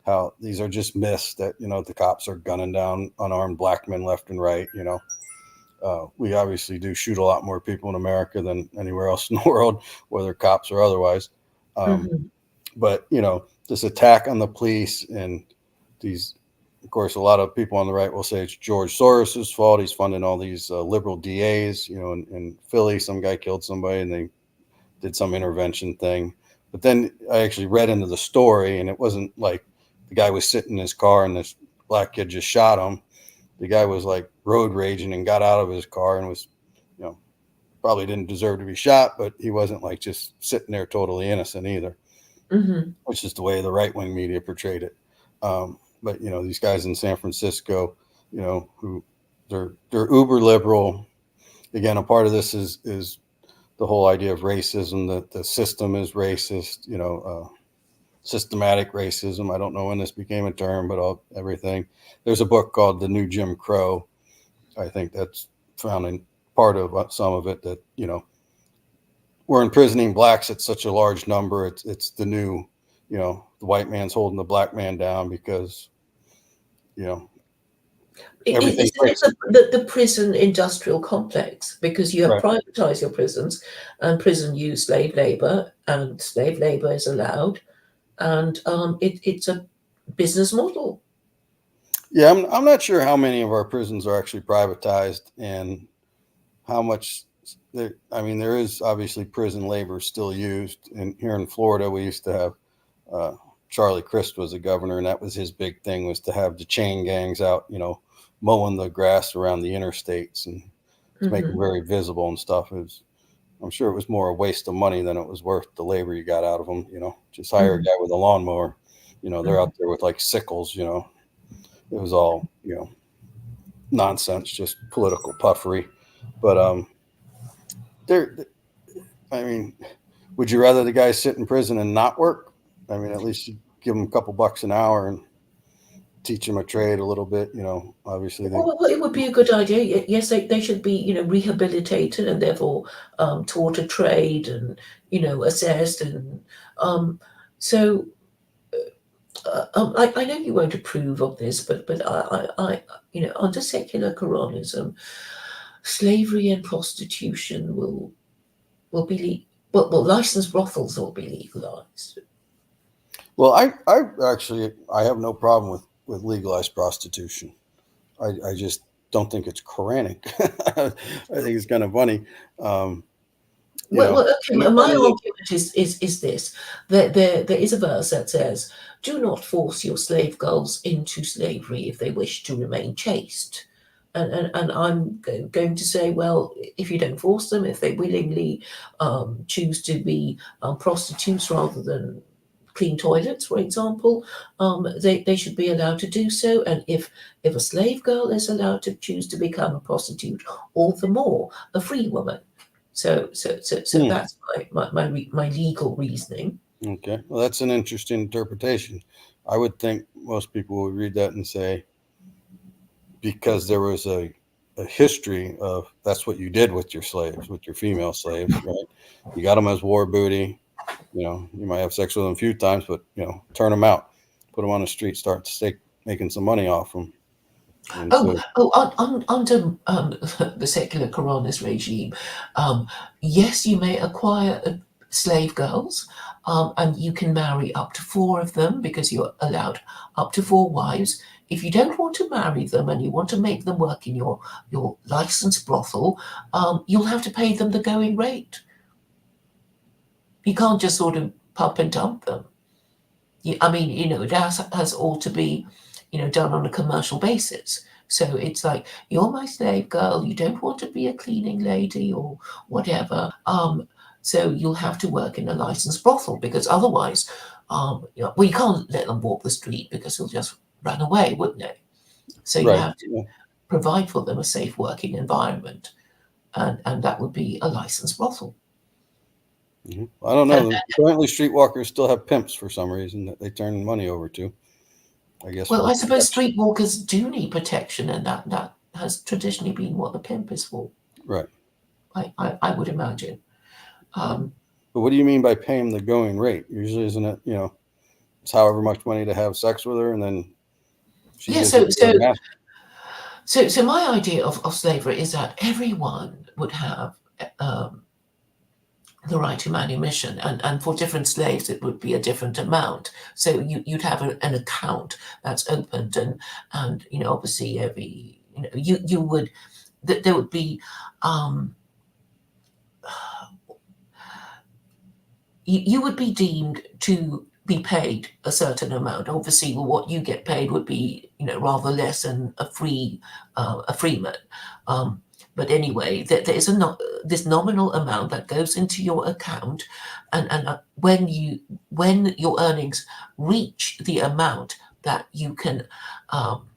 how these are just myths that the cops are gunning down unarmed black men left and right. We obviously do shoot a lot more people in America than anywhere else in the world, whether cops or otherwise. Um, mhm, but this attack on the police and these, of course, a lot of people on the right will say it's George Soros's fault. He's funding all these liberal DAs. In Philly, some guy killed somebody and they did some intervention thing. But then I actually read into the story, and it wasn't like the guy was sitting in his car and this black kid just shot him. The guy was like road raging and got out of his car and was, you know, probably didn't deserve to be shot, but he wasn't like just sitting there totally innocent either, mhm. which is the way the right wing media portrayed it. But these guys in San Francisco, who they're uber liberal. Again, a part of this is the whole idea of racism. That the system is racist. Systematic racism. I don't know when this became a term, but everything. There's a book called The New Jim Crow. I think that's found in part of some of it that we're imprisoning blacks at such a large number. It's the new, the white man's holding the black man down because you know everything's Isn't it racist. the prison industrial complex? Because you have Right. privatized your prisons, and prison use slave labor, and slave labor is allowed, and it's a business model. Yeah, I'm not sure how many of our prisons are actually privatized and how much. I mean, there is obviously prison labor still used. And here in Florida, we used to have Charlie Crist was a governor, and that was his big thing was to have the chain gangs out, mowing the grass around the interstates and to make them Hmm. very visible and stuff. I'm sure it was more a waste of money than it was worth the labor you got out of them. Just hire a Hmm. guy with a lawnmower. They're Hmm. out there with like sickles. It was all nonsense, just political puffery. But there, I mean, would you rather the guy sit in prison and not work? I mean, at least you give him a couple bucks an hour and teach him a trade a little bit. Obviously they. Well, it would be a good idea. Yes, they should be, rehabilitated and therefore taught a trade and, assessed. And so I know you won't approve of this, but under secular Quranism, slavery and prostitution will be well, licensed brothels will be legalized. Well, I have no problem with legalized prostitution. I just don't think it's Quranic. I think it's kind of funny. Um, you Well, know, okay, and my it, argument is this: that there is a verse that says, "Do not force your slave girls into slavery if they wish to remain chaste." And I'm going to say, well, if you don't force them, if they willingly choose to be prostitutes rather than clean toilets, for example, they should be allowed to do so. And if a slave girl is allowed to choose to become a prostitute, all the more a free woman. So hmm, that's my legal reasoning. okay. Well, that's an interesting interpretation. I would think most people would read that and say because there was a history of that's what you did with your slaves, with your female slaves, right? You got them as war booty. You might have sex with them a few times, but turn them out, put them on the street, start to stake, making some money off them. And Oh, so, under the secular Quranist regime, um, yes, you may acquire slave girls, and you can marry up to four of them because you're allowed up to four wives if you don't want to marry them and you want to make them work in your licensed brothel, you'll have to pay them the going rate. You can't just sort of pump and dump them. I mean, it has all to be, done on a commercial basis. So it's like, you're my slave girl, you don't want to be a cleaning lady or whatever. So you'll have to work in a licensed brothel because otherwise, well, you can't let them walk the street because they'll just run away, wouldn't they? So you Right. have to Yeah. provide for them a safe working environment, and that would be a licensed brothel. I don't And, know. Apparently, streetwalkers still have pimps for some reason that they turn money over to. I guess well, for I suppose protection. streetwalkers do need protection, and that has traditionally been what the pimp is for. Right. I would imagine. Um, But what do you mean by paying the going rate? Usually, isn't it, it's however much money to have sex with her, and then she yeah. gives it So to her so master. so my idea of slavery is that everyone would have um, the right to manumission, and for different slaves it would be a different amount. So you'd have an account that's opened, and obviously every you would there would be um, you would be deemed to be paid a certain amount. Obviously, what you get paid would be rather less than a freeman. Um, but anyway, there is this nominal amount that goes into your account, and when your earnings reach the amount that you can um,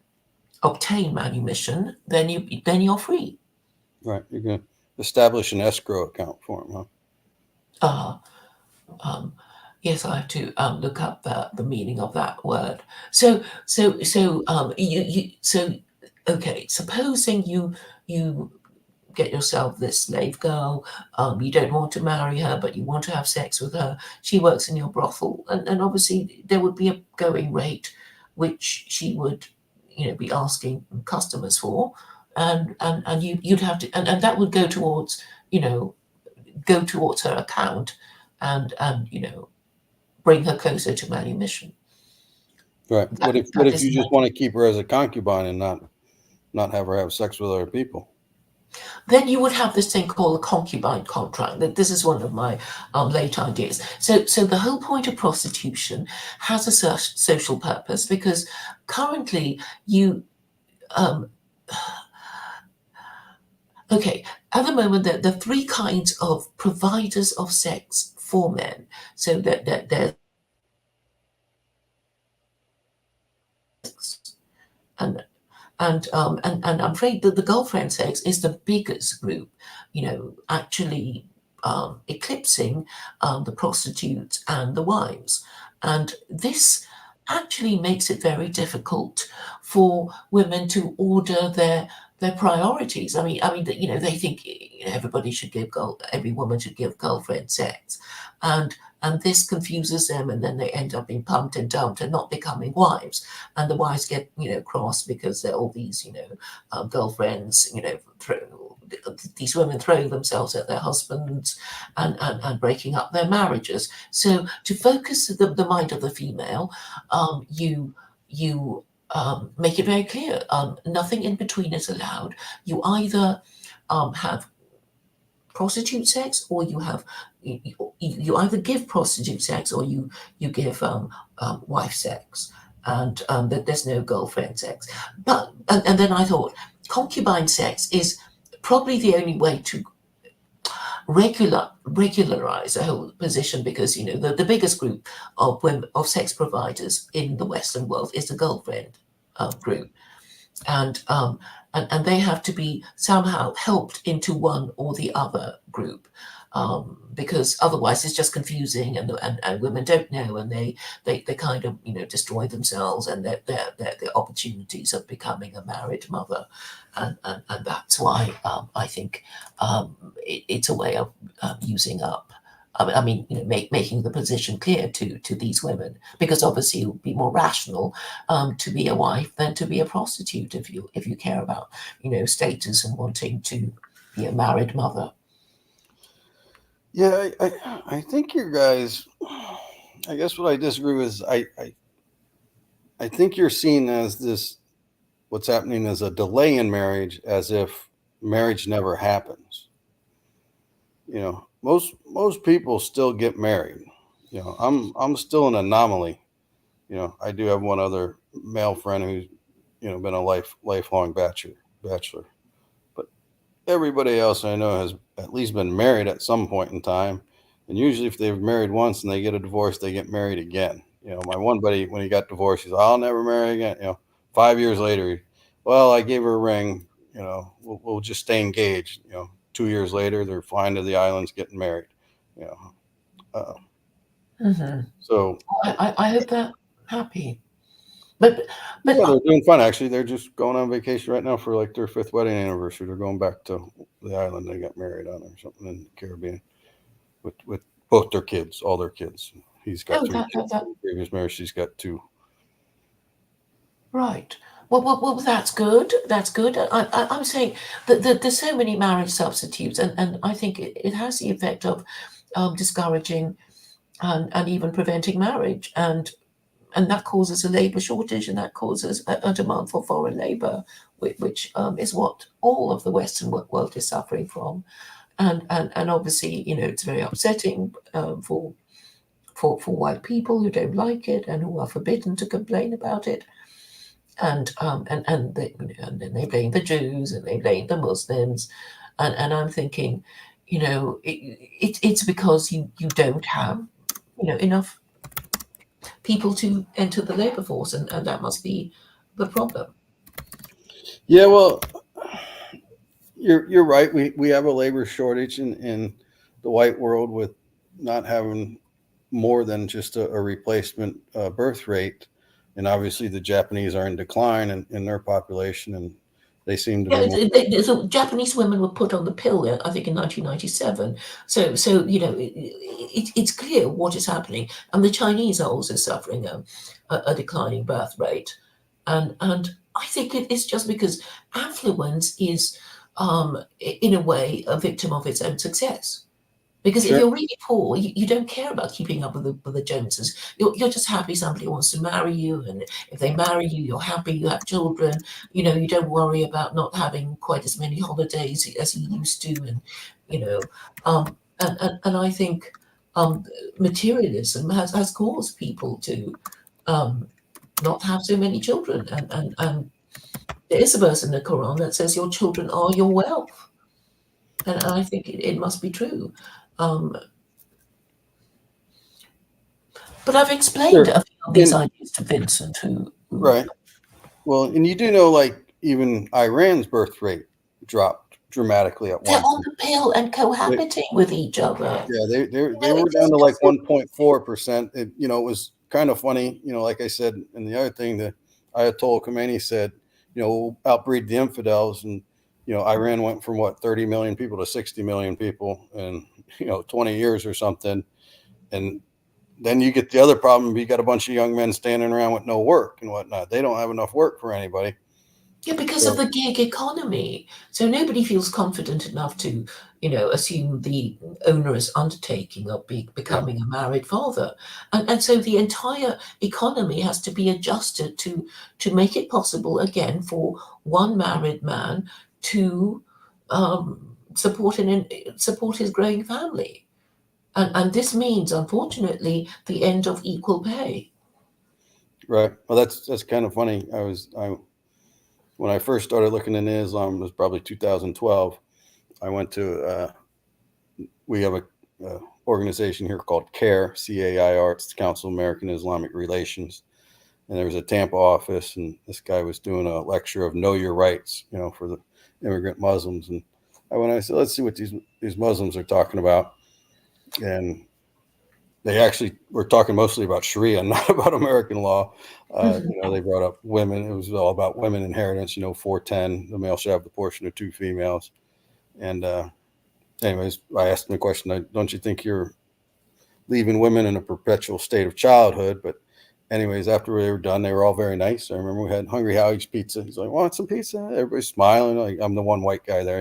obtain manumission, then you're free. Right. You're going to establish an escrow account for them, huh? Uh, um, yes, I have to look up the meaning of that word. So okay. Supposing you get yourself this slave girl, you don't want to marry her, but you want to have sex with her. She works in your brothel, and obviously there would be a going rate, which she would be asking customers for, and you'd have to, and that would you know go towards her account, and bring her closer to manumission. Right. That What that if is you my just want to keep her as a concubine and not have her have sex with other people? Then you would have this thing called a concubine contract. That this is one of my late ideas. So the whole point of prostitution has a social purpose because currently you um, okay, at the moment there are three kinds of providers of sex for men. So that there's and and I'm afraid that the girlfriend sex is the biggest group, actually eclipsing the prostitutes and the wives. And this actually makes it very difficult for women to order their priorities. I mean, they think everybody should every woman should give girlfriend sex, and and this confuses them, and then they end up being pumped and dumped and not becoming wives, and the wives get cross because they're all these girlfriends these women throwing themselves at their husbands, and breaking up their marriages. So to focus the mind of the female, you make it very clear, nothing in between is allowed. You either have prostitute sex, or you either give prostitute sex, or you give wife sex, and that there's no girlfriend sex. But and then I thought concubine sex is probably the only way to regularize the whole position, because the biggest group of women, of sex providers in the Western world, is the girlfriend group, and they have to be somehow helped into one or the other group, because otherwise it's just confusing, and women don't know, and they kind of destroy themselves and their opportunities of becoming a married mother, and that's why I think it's a way of using up. I mean, making the position clear to these women, because obviously it would be more rational to be a wife than to be a prostitute, if you care about status and wanting to be a married mother. Yeah, I think your guys. I guess what I disagree with is I think you're seen as this what's happening is a delay in marriage, as if marriage never happens. Most people still get married. I'm still an anomaly. I do have one other male friend who's been a lifelong bachelor, but everybody else I know has at least been married at some point in time. And usually, if they've married once and they get a divorce, they get married again. My one buddy, when he got divorced, he said, "I'll never marry again." 5 years later, well, I gave her a ring. We'll just stay engaged. 2 years later, they're flying to the islands, getting married. You know, uh, Hmm. so I hope they're happy. But but yeah, they're doing fun. Actually, they're just going on vacation right now for like their fifth wedding anniversary. They're going back to the island they got married on, or something in the Caribbean, with both their kids, all their kids. He's got oh, three that, that, kids that from the previous marriage. She's got two. right. Well, that's good. That's good. I'm saying that there's so many marriage substitutes, and I think it has the effect of discouraging and even preventing marriage, and that causes a labour shortage, and that causes a demand for foreign labour, which is what all of the Western world is suffering from, and obviously, it's very upsetting for white people who don't like it and who are forbidden to complain about it, and then they blame the Jews and they blame the Muslims, and I'm thinking, it's because you don't have enough people to enter the labor force, and that must be the problem. Yeah, well, you're right. We have a labor shortage in the white world, with not having more than just a replacement birth rate, and obviously the Japanese are in decline in their population, and they seem to Yeah, be more. so Japanese women were put on the pill, I think, in 1997. So it's clear what is happening, and the Chinese are also suffering a declining birth rate, and I think it is just because affluence is, in a way, a victim of its own success. Because if Sure. you're really poor, you don't care about keeping up with the Joneses. You're just happy somebody wants to marry you, and if they marry you, you're happy. You have children. You don't worry about not having quite as many holidays as you used to, and you know, and I think um, materialism has caused people to um, not have so many children, and there is a verse in the Quran that says your children are your wealth, and I think it must be true. Um, But I've explained Sure. a few of these And ideas to Vincent, who right. Well, and you do know, like, even Iran's birth rate dropped dramatically at they're one on point. the pill and They, cohabiting with each other. yeah, they It were down just to like doesn't. 1.4%. It was kind of funny, like I said. And the other thing that Ayatollah Khomeini said, we'll outbreed the infidels, and Iran went from what 30 million people to 60 million people in 20 years or something. And then you get the other problem: you got a bunch of young men standing around with no work and whatnot. They don't have enough work for anybody. Yeah, because of So the gig economy. So nobody feels confident enough to, assume the onerous undertaking of yeah, becoming a married father. And so the entire economy has to be adjusted to make it possible again for one married man to um, support his growing family. And this means, unfortunately, the end of equal pay. right. Well, that's kind of funny. I when I first started looking into Islam, it was probably 2012. I went to we have a organization here called CAIR. It's the Council of American Islamic Relations, and there was a Tampa office, and this guy was doing a lecture of Know Your Rights, for the immigrant Muslims. And I said, let's see what these Muslims are talking about, and they actually were talking mostly about Sharia, not about American law. Mhm. They brought up women. It was all about women inheritance. 410, the male should have the portion of two females. And anyways, I asked them a question. Don't you think you're leaving women in a perpetual state of childhood? But anyways, after they were done, they were all very nice. I remember we had Hungry Howie's pizza. He's like, want some pizza? Everybody's smiling. Like, I'm the one white guy there.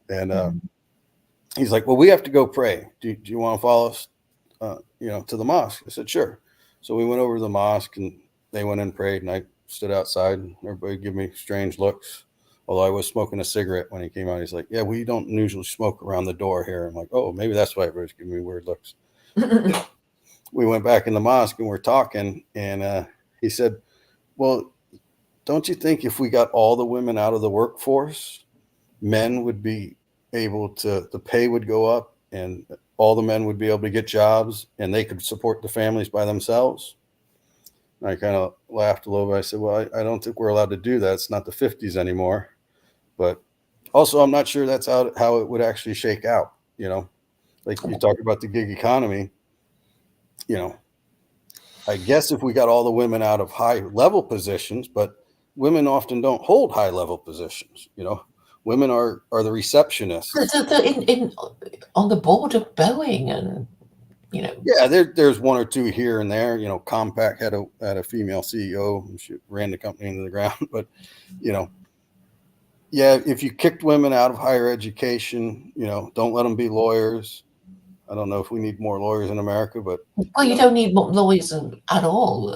And he's like, well, we have to go pray. Do you want to follow us, to the mosque? I said, sure. So we went over to the mosque, and they went and prayed, and I stood outside. And everybody give me strange looks. Although I was smoking a cigarette when he came out. He's like, "Yeah, we don't usually smoke around the door here." I'm like, "Oh, maybe that's why everybody's giving me weird looks." We went back in the mosque and we're talking, and he said, "Well, don't you think if we got all the women out of the workforce, men would be able to, the pay would go up, and all the men would be able to get jobs, and they could support the families by themselves?" And I kind of laughed a little bit. I said, "Well, I don't think we're allowed to do that. It's not the 50s anymore." But also, I'm not sure that's how it would actually shake out. Like you talk about the gig economy, you know, I guess if we got all the women out of high level positions, but women often don't hold high level positions. Women are the receptionists. in on the board of Boeing, and you know, Yeah, there's one or two here and there. Compaq had a female CEO. She ran the company into the ground. But you know, yeah, if you kicked women out of higher education, don't let them be lawyers. I don't know if we need more lawyers in America, but well, you don't need lawyers at all.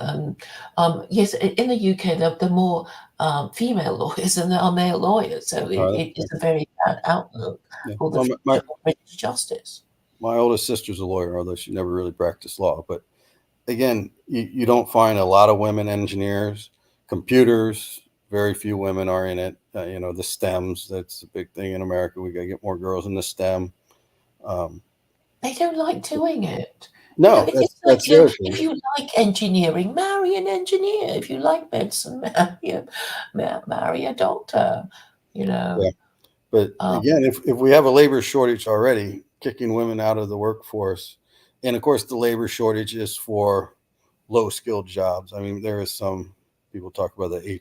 Yes, in the UK, there are more female lawyers than there are male lawyers, so uh, it is a very bad outlook yeah. for the Well, future of British justice. my oldest sister's a lawyer, although she never really practiced law. But again, you don't find a lot of women engineers. Computers, very few women are in it. The STEMs, that's a big thing in America. We got to get more girls in the STEM. Um, They don't like doing it. no, It's that's like, the other if thing. you like engineering, marry an engineer. If you like medicine, marry a doctor. You Yeah. know, But um, again, if we have a labor shortage already, kicking women out of the workforce, and of course the labor shortage is for low skilled jobs. I mean, there is some people talk about the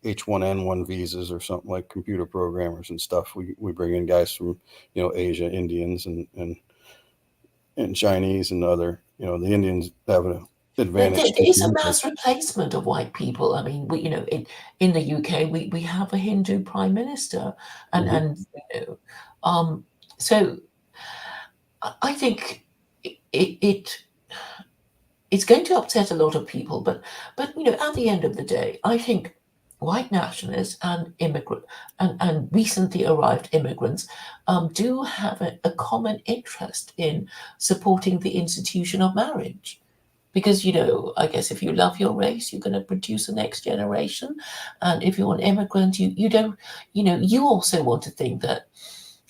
H1N1 visas or something, like computer programmers and stuff. We bring in guys from Asia, Indians and Chinese and other. The Indians have an advantage. there is a mass replacement of white people. I mean, in the UK, we have a Hindu prime minister, and Mhm. and so I think it's going to upset a lot of people, but at the end of the day, I think white nationalists and immigrant and recently arrived immigrants do have a common interest in supporting the institution of marriage. Because, I guess if you love your race, you're going to produce the next generation. And if you're an immigrant, you don't, you also want to think that,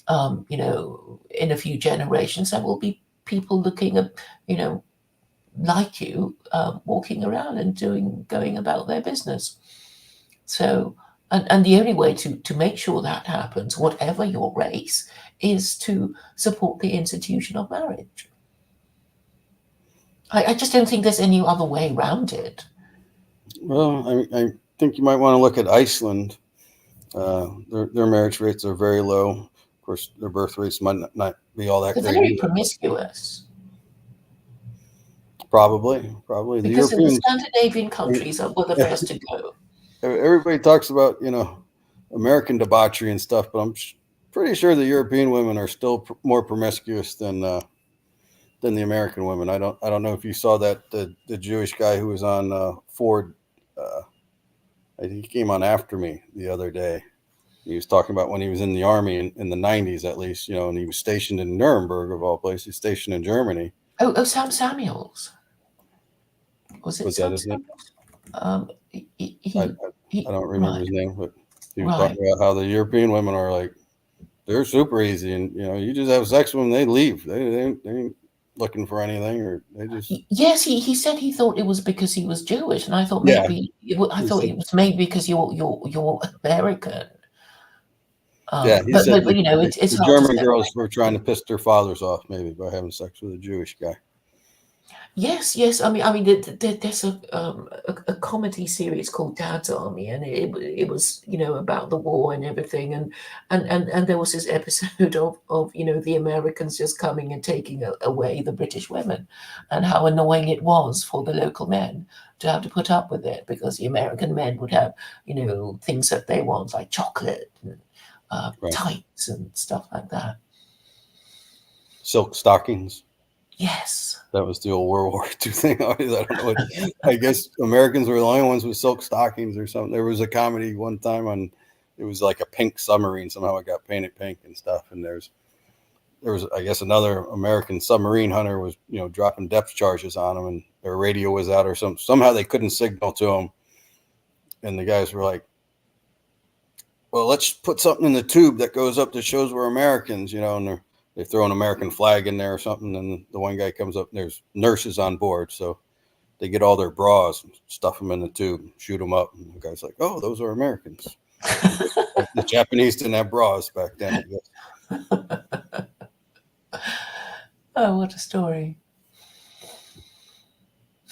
in a few generations, there will be people looking at, like you, walking around and going about their business. So, and the only way to make sure that happens, whatever your race, is to support the institution of marriage. I just don't think there's any other way around it. Well, I think you might want to look at Iceland. Their marriage rates are very low. Of course, their birth rates might not be all that They're great very either. promiscuous Probably the because in the Europeans. Scandinavian countries were the first to go. Everybody talks about American debauchery and stuff, but I'm pretty sure the European women are still more promiscuous than the American women. I don't know if you saw that the Jewish guy who was on Ford. Uh, I think he came on After Me the other day. He was talking about when he was in the army in the 90s, at least, and he was stationed in Nuremberg, of all places, stationed in Germany. Oh, Sam Samuels. Was it Was that Sam his name? Samuels? I, He, I don't remember right, his name, but he was right. talking about how the European women are like, they're super easy, and you just have sex with them, they leave. They ain't looking for anything, or they just Yes, he said he thought it was because he was Jewish, and I thought yeah. maybe I He thought said it was maybe because you're American. yeah. He said But it's the hard to German girls were trying separate. to piss their fathers off, maybe by having sex with a Jewish guy. Yes, yes. There's a comedy series called Dad's Army, and it was about the war and everything, and there was this episode of the Americans just coming and taking away the British women, and how annoying it was for the local men to have to put up with it because the American men would have things that they want like chocolate and Right. tights and stuff like that. Silk stockings. Yes. That was the old World War II thing. I don't know. I guess Americans were the only ones with silk stockings or something. There was a comedy one time on, it was like a pink submarine. Somehow it got painted pink and stuff. And there was, I guess, another American submarine hunter was, dropping depth charges on them, and their radio was out or something. Somehow they couldn't signal to them. And the guys were like, well, let's put something in the tube that goes up that shows we're Americans, and they throw an American flag in there or something. And the one guy comes up and there's nurses on board. So they get all their bras and stuff them in the tube, shoot them up. And the guy's like, oh, those are Americans. The Japanese didn't have bras back then, I guess. Oh, what a story.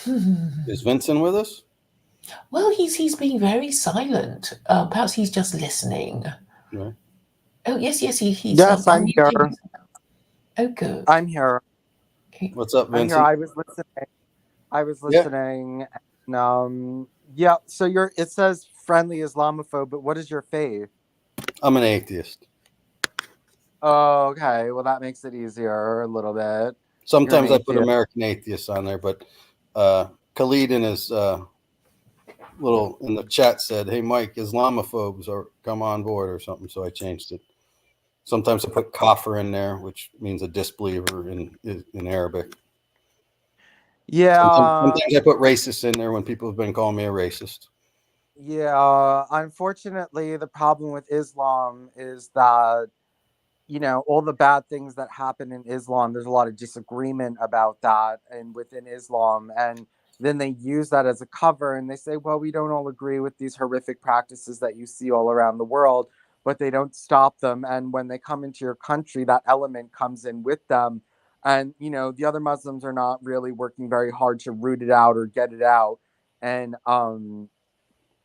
Is Vincent with us? Well, he's being very silent. Perhaps he's just listening. No. Oh, yes, he's Yes, I'm here. Oh, good. I'm here. What's up, Vincent? I'm here. I was listening. Yeah. And, yeah. So it says friendly Islamophobe, but what is your faith? I'm an atheist. Oh, okay. Well, that makes it easier a little bit. Sometimes I put American atheists on there, but Khalid in his little in the chat said, "Hey, Mike, Islamophobes are come on board" or something. So I changed it. Sometimes I put kafir in there, which means a disbeliever in Arabic. Yeah. Sometimes I put racist in there when people have been calling me a racist. Yeah. Unfortunately, the problem with Islam is that, all the bad things that happen in Islam, there's a lot of disagreement about that and within Islam. And then they use that as a cover and they say, well, we don't all agree with these horrific practices that you see all around the world, but they don't stop them. And when they come into your country, that element comes in with them. And, the other Muslims are not really working very hard to root it out or get it out. And, a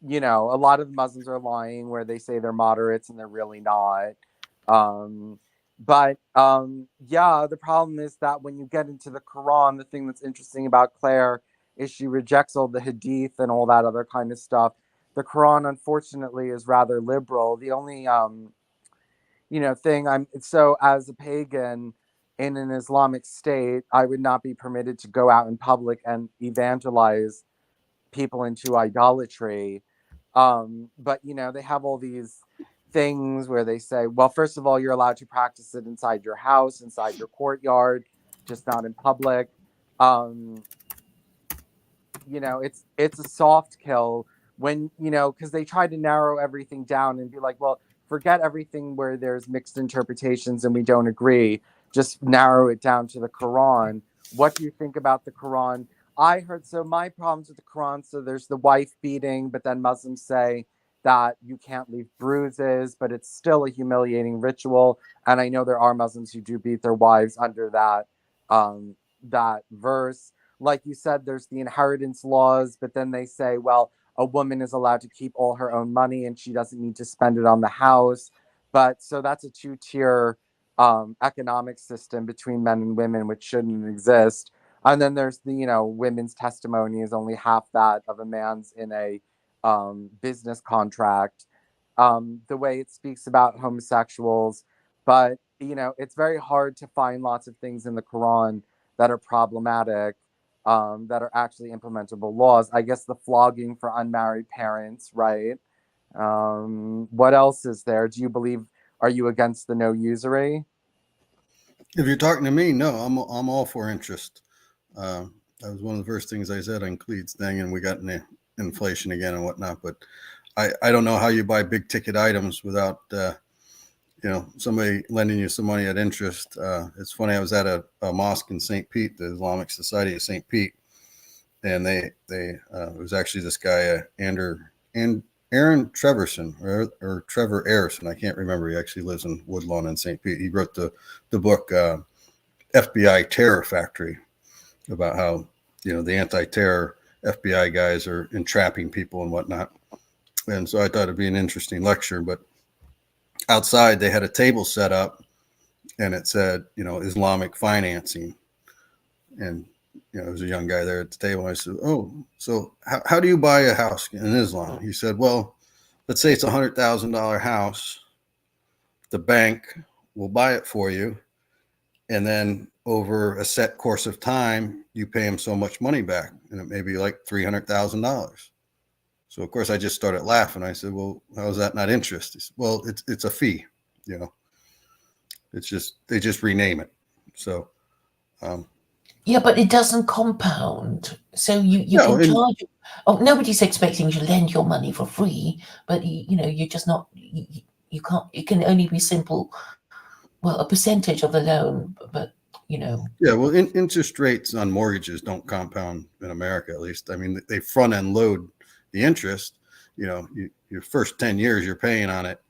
lot of the Muslims are lying where they say they're moderates and they're really not. Yeah, the problem is that when you get into the Quran, the thing that's interesting about Claire is she rejects all the hadith and all that other kind of stuff. The Quran, unfortunately, is rather liberal. The only, thing so as a pagan in an Islamic state, I would not be permitted to go out in public and evangelize people into idolatry. But they have all these things where they say, well, first of all, you're allowed to practice it inside your house, inside your courtyard, just not in public. It's a soft kill when, because they try to narrow everything down and be like, well, forget everything where there's mixed interpretations and we don't agree. Just narrow it down to the Quran. What do you think about the Quran? I heard, so my problems with the Quran, so there's the wife beating, but then Muslims say that you can't leave bruises, but it's still a humiliating ritual. And I know there are Muslims who do beat their wives under that verse. Like you said, there's the inheritance laws, but then they say, well, a woman is allowed to keep all her own money and she doesn't need to spend it on the house. But so that's a two-tier economic system between men and women, which shouldn't exist. And then there's the, women's testimony is only half that of a man's in a business contract. The way it speaks about homosexuals, but it's very hard to find lots of things in the Quran that are problematic, that are actually implementable laws. I guess the flogging for unmarried parents, right? What else is there? Are you against the no usury? If you're talking to me, no, I'm all for interest. That was one of the first things I said on Cleet's thing, and we got into inflation again and whatnot. But I don't know how you buy big ticket items without somebody lending you some money at interest. It's funny. I was at a mosque in St. Pete, the Islamic Society of St. Pete, and it was actually this guy Aaron Treverson or Trevor Arison. I can't remember. He actually lives in Woodlawn in St. Pete. He wrote the book FBI Terror Factory, about how the anti-terror FBI guys are entrapping people and whatnot. And so I thought it'd be an interesting lecture. But outside they had a table set up and it said, Islamic financing. And there was a young guy there at the table. And I said, oh, so how do you buy a house in Islam? He said, well, let's say it's $100,000 house. The bank will buy it for you. and then over a set course of time, you pay them so much money back, and it may be like $300,000. So of course I just started laughing. I said, "Well, how is that not interest?" He said, "Well, it's a fee, you know. It's just they just rename it." So Yeah, but it doesn't compound. So you no, can and charge. Oh, nobody's expecting you to lend your money for free, but you're just not. You can't. It can only be simple. Well, a percentage of the loan, but you know. yeah, well, interest rates on mortgages don't compound in America, at least. I mean, they front end load the interest. You know, your first 10 years you're paying on it,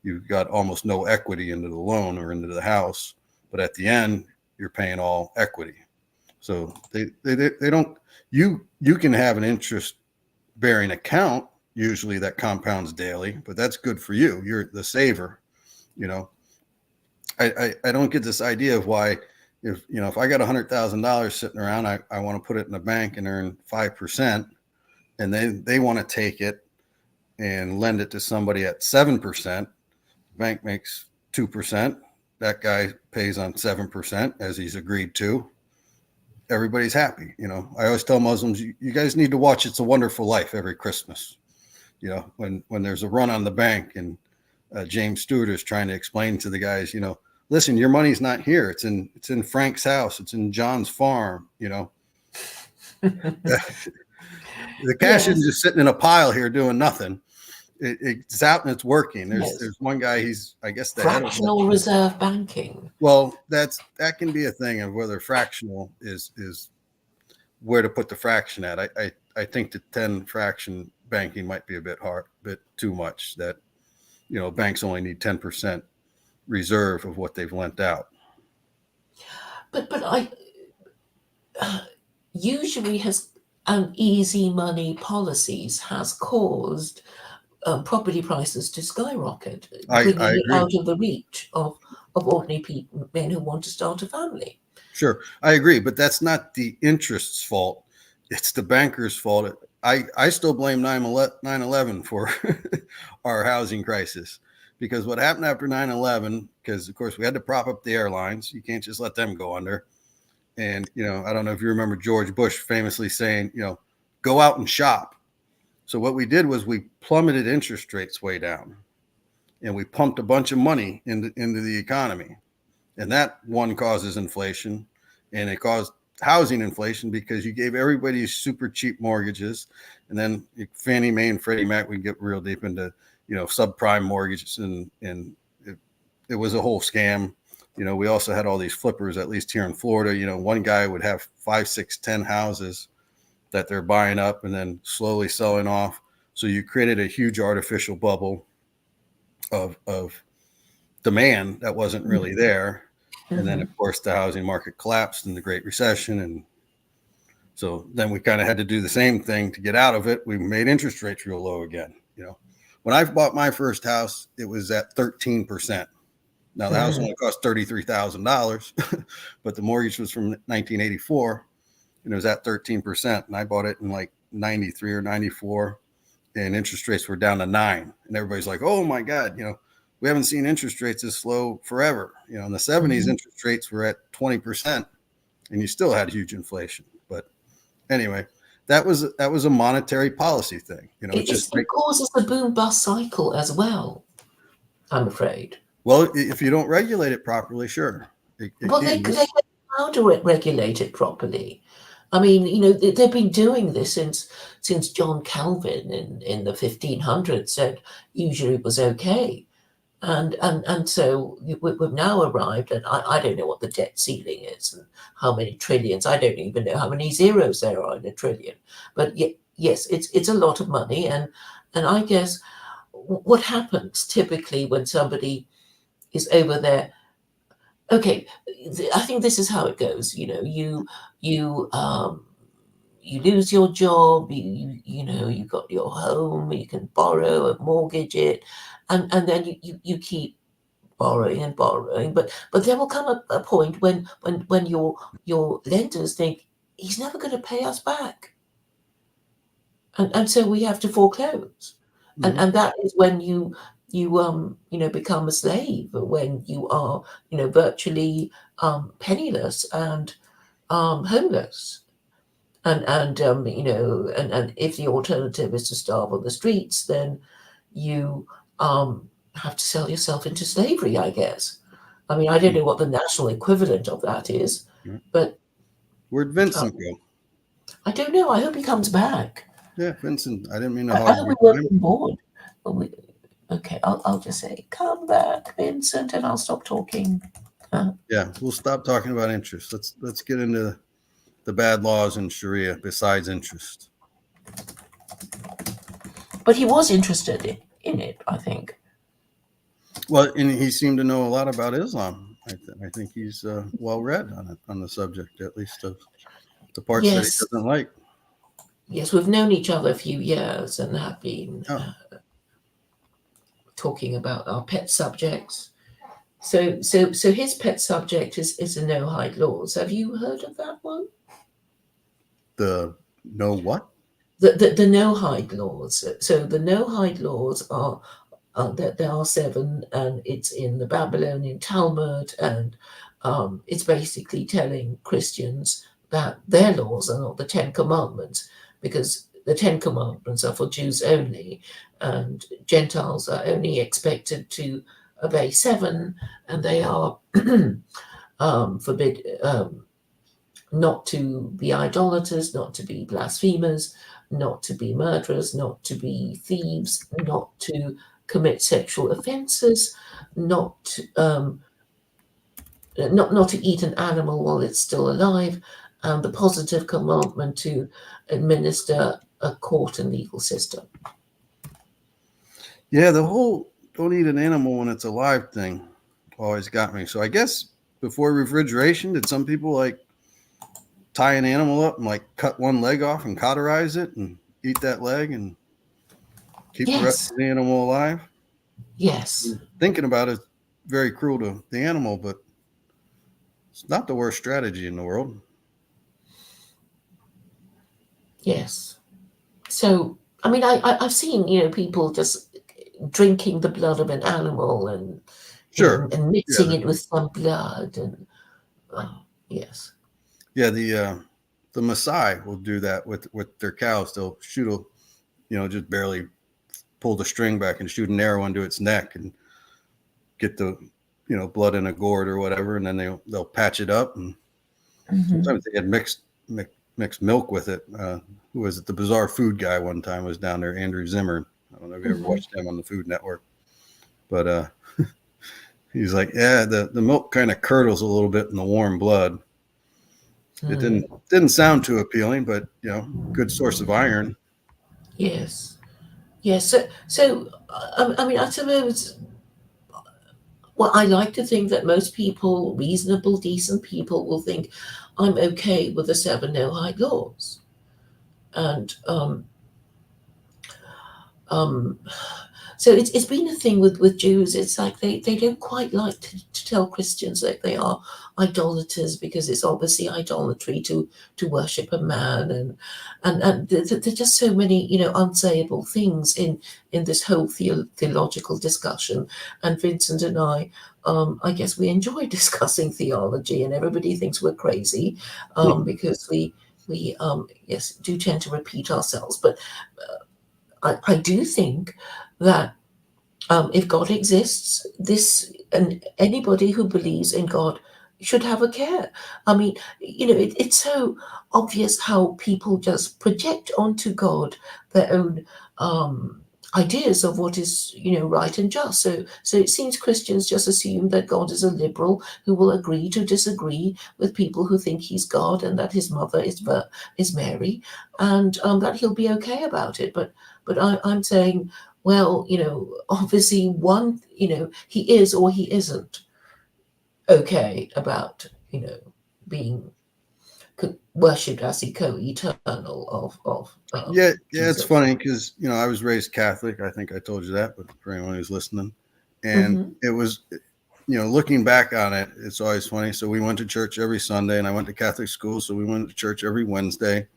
you've got almost no equity into the loan or into the house, but at the end you're paying all equity. So they don't. You can have an interest bearing account usually that compounds daily, but that's good for you. You're the saver. You know, I don't get this idea of why, if I got $100,000 sitting around, I want to put it in a bank and earn 5%, and they want to take it and lend it to somebody at 7%. The bank makes 2%. That guy pays on 7% as he's agreed to. Everybody's happy. I always tell Muslims, you guys need to watch It's a Wonderful Life every Christmas. When there's a run on the bank and James Stewart is trying to explain to the guys, listen, your money's not here. It's in Frank's house. It's in John's farm. The cash isn't just sitting in a pile here doing nothing. It's out and it's working. There's one guy, he's, I guess, the fractional reserve banking. Well, that can be a thing of whether fractional is where to put the fraction at. I think the 10 fraction banking might be a bit too much. That banks only need 10% reserve of what they've lent out. But I usually has easy money policies has caused property prices to skyrocket, bringing it out of the reach of ordinary people, men who want to start a family. Sure, I agree, but that's not the interest's fault. It's the banker's fault. I still blame 9/11 for our housing crisis, because what happened after 9/11, because of course we had to prop up the airlines. You can't just let them go under. And, I don't know if you remember George Bush famously saying, go out and shop. So what we did was we plummeted interest rates way down, and we pumped a bunch of money into the economy. And that one causes inflation, and it caused housing inflation because you gave everybody super cheap mortgages. And then Fannie Mae and Freddie Mac, we get real deep into, subprime mortgages, and it was a whole scam. We also had all these flippers, at least here in Florida. One guy would have 5, 6, 10 houses that they're buying up and then slowly selling off. So you created a huge artificial bubble of demand that wasn't really there. Mm-hmm. And then, of course, the housing market collapsed in the Great Recession. And so then we kind of had to do the same thing to get out of it. We made interest rates real low again. When I bought my first house, it was at 13%. Now, the house only cost $33,000, but the mortgage was from 1984, and it was at 13%. And I bought it in like 93 or 94, and interest rates were down to 9%. And everybody's like, oh, my God, we haven't seen interest rates this low forever. In the 70s, interest rates were at 20%, and you still had huge inflation. But anyway, that was a monetary policy thing. It causes a boom-bust cycle as well, I'm afraid. Well, if you don't regulate it properly, sure. They know how to regulate it properly. I mean, they've been doing this since John Calvin in the 1500s said usually it was okay. And so we've now arrived, and I don't know what the debt ceiling is and how many trillions. I don't even know how many zeros there are in a trillion. But yes, it's a lot of money. And I guess what happens typically when somebody is over there. Okay, I think this is how it goes. You lose your job. You got your home. You can borrow and mortgage it, and then you keep borrowing and borrowing. But there will come a point when your lenders think he's never going to pay us back, and so we have to foreclose, and that is when become a slave when you are, virtually penniless and homeless. And if the alternative is to starve on the streets, then you have to sell yourself into slavery, I guess. I mean, I don't know what the national equivalent of that is, but Where'd Vincent go? I don't know. I hope he comes back. Yeah, Vincent. I didn't mean to I hog hope we your weren't time. on board. Okay, I'll just say, come back, Vincent, and I'll stop talking. Yeah, we'll stop talking about interest. Let's get into the bad laws in Sharia besides interest. But he was interested in it, I think. Well, and he seemed to know a lot about Islam. I think he's well read on the subject, at least of the parts that he Yes, doesn't like. yes, we've known each other a few years and have been Oh, talking about our pet subjects. So his pet subject is the no hide laws. Have you heard of that one? the no what? The no hide laws. So the no hide laws are that there are seven, and it's in the Babylonian Talmud, and it's basically telling Christians that their laws are not the Ten Commandments, because the Ten Commandments are for Jews only, and Gentiles are only expected to obey seven, and they are forbid not to be idolaters, not to be blasphemers, not to be murderers, not to be thieves, not to commit sexual offences, not not to eat an animal while it's still alive, and the positive commandment to administer a court and legal system. Yeah, the whole don't eat an animal when it's alive thing always got me. So I guess before refrigeration, did some people like tie an animal up and like cut one leg off and cauterize it and eat that leg and keep the rest Yes, of the animal alive? yes, Thinking about it, very cruel to the animal, but it's not the worst strategy in the world. yes. So, I mean, I've seen, people just drinking the blood of an animal and, Sure. and Yeah. mixing it with some blood and, yes. Yeah. The Maasai will do that with their cows. They'll shoot just barely pull the string back and shoot an arrow into its neck and get the, blood in a gourd or whatever. And then they'll patch it up. And sometimes they had mixed milk with it. Who was it? The Bizarre Food guy one time was down there, Andrew Zimmern. I don't know if you ever watched him on the Food Network, but he's like, yeah, the milk kind of curdles a little bit in the warm blood. It didn't sound too appealing, but good source of iron. Yes. Yes. So I mean, I suppose. Well, I like to think that most people, reasonable, decent people, will think I'm okay with the seven no hide laws, and um, so it's been a thing with Jews. It's like they don't quite like to tell Christians that they are idolaters, because it's obviously idolatry to worship a man, and there's just so many unsayable things in this whole theological discussion. And Vincent and I guess we enjoy discussing theology, and everybody thinks we're crazy because we yes, do tend to repeat ourselves, but I do think that if God exists, this and anybody who believes in God should have a care. I mean, it's so obvious how people just project onto God their own ideas of what is, right and just. So it seems Christians just assume that God is a liberal who will agree to disagree with people who think he's God and that his mother is Mary, and that he'll be okay about it. But I'm saying, well, obviously one, he is or he isn't okay about, being worshipped as the co-eternal of Yeah, it's Jesus. funny because I was raised Catholic. I think I told you that, but for anyone who's listening, and Hmm. it was, looking back on it, it's always funny. So we went to church every Sunday, and I went to Catholic school, so we went to church every Wednesday.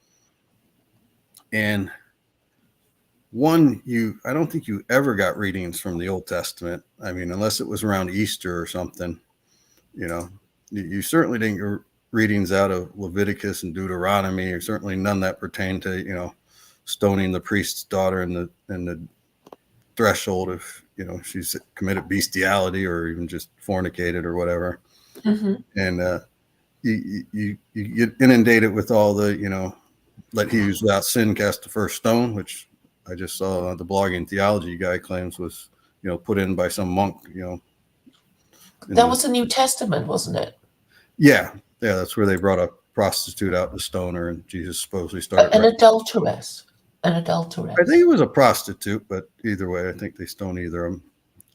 And one, I don't think you ever got readings from the Old Testament. I mean, unless it was around Easter or something, you know, you certainly didn't get readings out of Leviticus and Deuteronomy, or certainly none that pertain to, you know, stoning the priest's daughter in the threshold if, you know, she's committed bestiality or even just fornicated or whatever. Mm-hmm. And you get inundated with all the, you know, let he who's without sin cast the first stone, which I just saw the blogging theology guy claims was, you know, put in by some monk, you know. That was the New Testament, wasn't it? Yeah, that's where they brought a prostitute out to stone her, and Jesus supposedly started. An adulteress. An adulteress. I think it was a prostitute, but either way, I think they stoned either of them.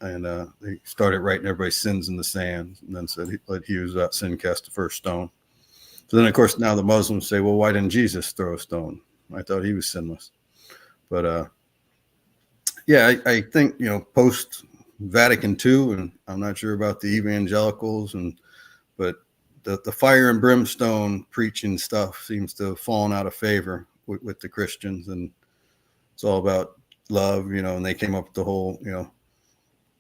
And they started writing everybody's sins in the sand, and then said, let he who's without sin cast the first stone. So then, of course, now the Muslims say, well, why didn't Jesus throw a stone? I thought he was sinless. But yeah, I think, you know, post Vatican II, and I'm not sure about the evangelicals, but the fire and brimstone preaching stuff seems to have fallen out of favor with the Christians, and it's all about love, you know, and they came up with the whole, you know,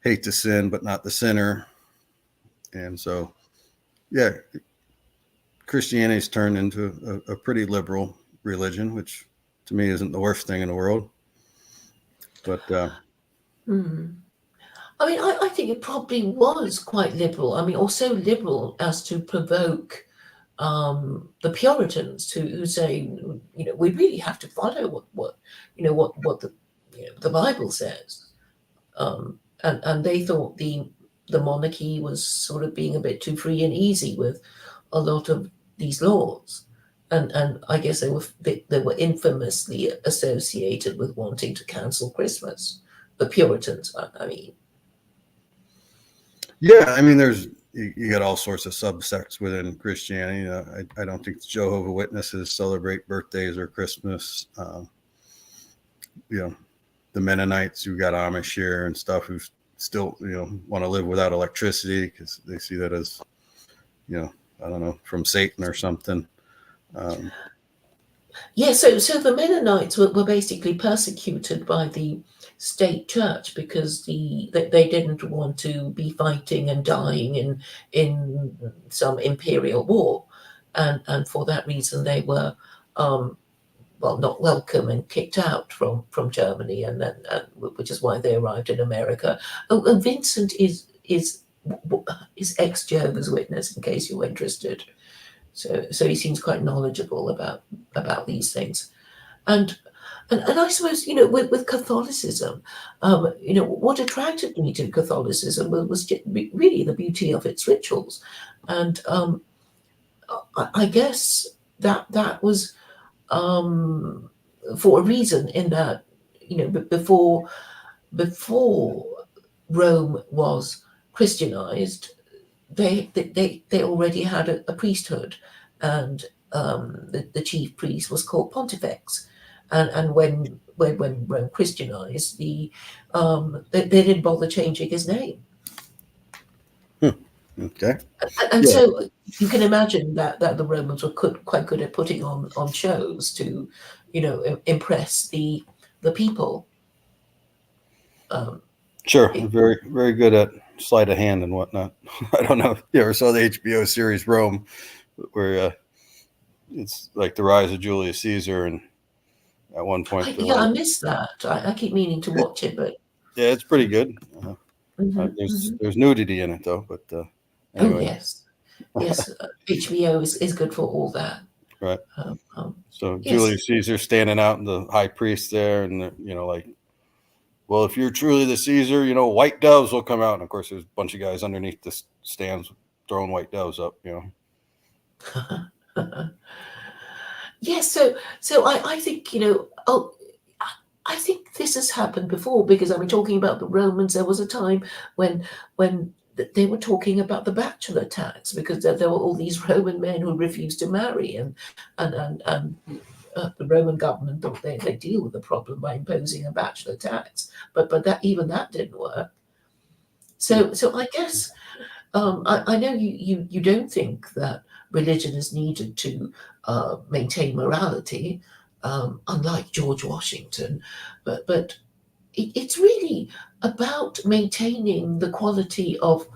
hate the sin, but not the sinner. And so, yeah, Christianity's turned into a pretty liberal religion, which to me isn't the worst thing in the world. But I mean, I think it probably was quite liberal. I mean, or so liberal as to provoke the Puritans who say, you know, we really have to follow what you know what the the Bible says, and they thought the monarchy was sort of being a bit too free and easy with a lot of these laws, and I guess they were infamously associated with wanting to cancel Christmas. The Puritans, I mean. yeah, I mean, you got all sorts of subsects within Christianity. I don't think the Jehovah's Witnesses celebrate birthdays or Christmas. You know, the Mennonites who got Amish here and stuff who still, you know, want to live without electricity because they see that as, you know, I don't know, from Satan or something. Yeah, so the Mennonites were basically persecuted by the state church because they didn't want to be fighting and dying in some imperial war, and for that reason they were well, not welcome and kicked out from Germany, and then which is why they arrived in America. Oh, and Vincent is ex Jehovah's Witness, in case you're interested. So he seems quite knowledgeable about these things, and I suppose, you know, with Catholicism, you know, what attracted me to Catholicism was really the beauty of its rituals, and I guess that was for a reason, in that, you know, before Rome was Christianized, they already had a priesthood, and the chief priest was called Pontifex, and when Rome Christianized, they didn't bother changing his name. Okay. And Yeah. so you can imagine that the Romans were quite good at putting on shows to, you know, impress the people. Sure. Very, very good at sleight of hand and whatnot. I don't know if you ever saw the HBO series Rome, where it's like the rise of Julius Caesar, and at one point Yeah, I missed that. I keep meaning to watch it, but yeah, it's pretty good. There's nudity in it though, but oh anyway. yes, HBO is good for all that. Right. So Yes. Julius Caesar standing out, and the high priest there, and you know, like, well, if you're truly the Caesar, you know, white doves will come out. And of course, there's a bunch of guys underneath the stands throwing white doves up, you know. Yes, so I think, you know, I think this has happened before, because I mean, talking about the Romans, there was a time when they were talking about the bachelor tax, because there were all these Roman men who refused to marry, and the Roman government thought they deal with the problem by imposing a bachelor tax, but that even that didn't work. So I guess I know you don't think that religion is needed to maintain morality, unlike George Washington, but it's really about maintaining the quality of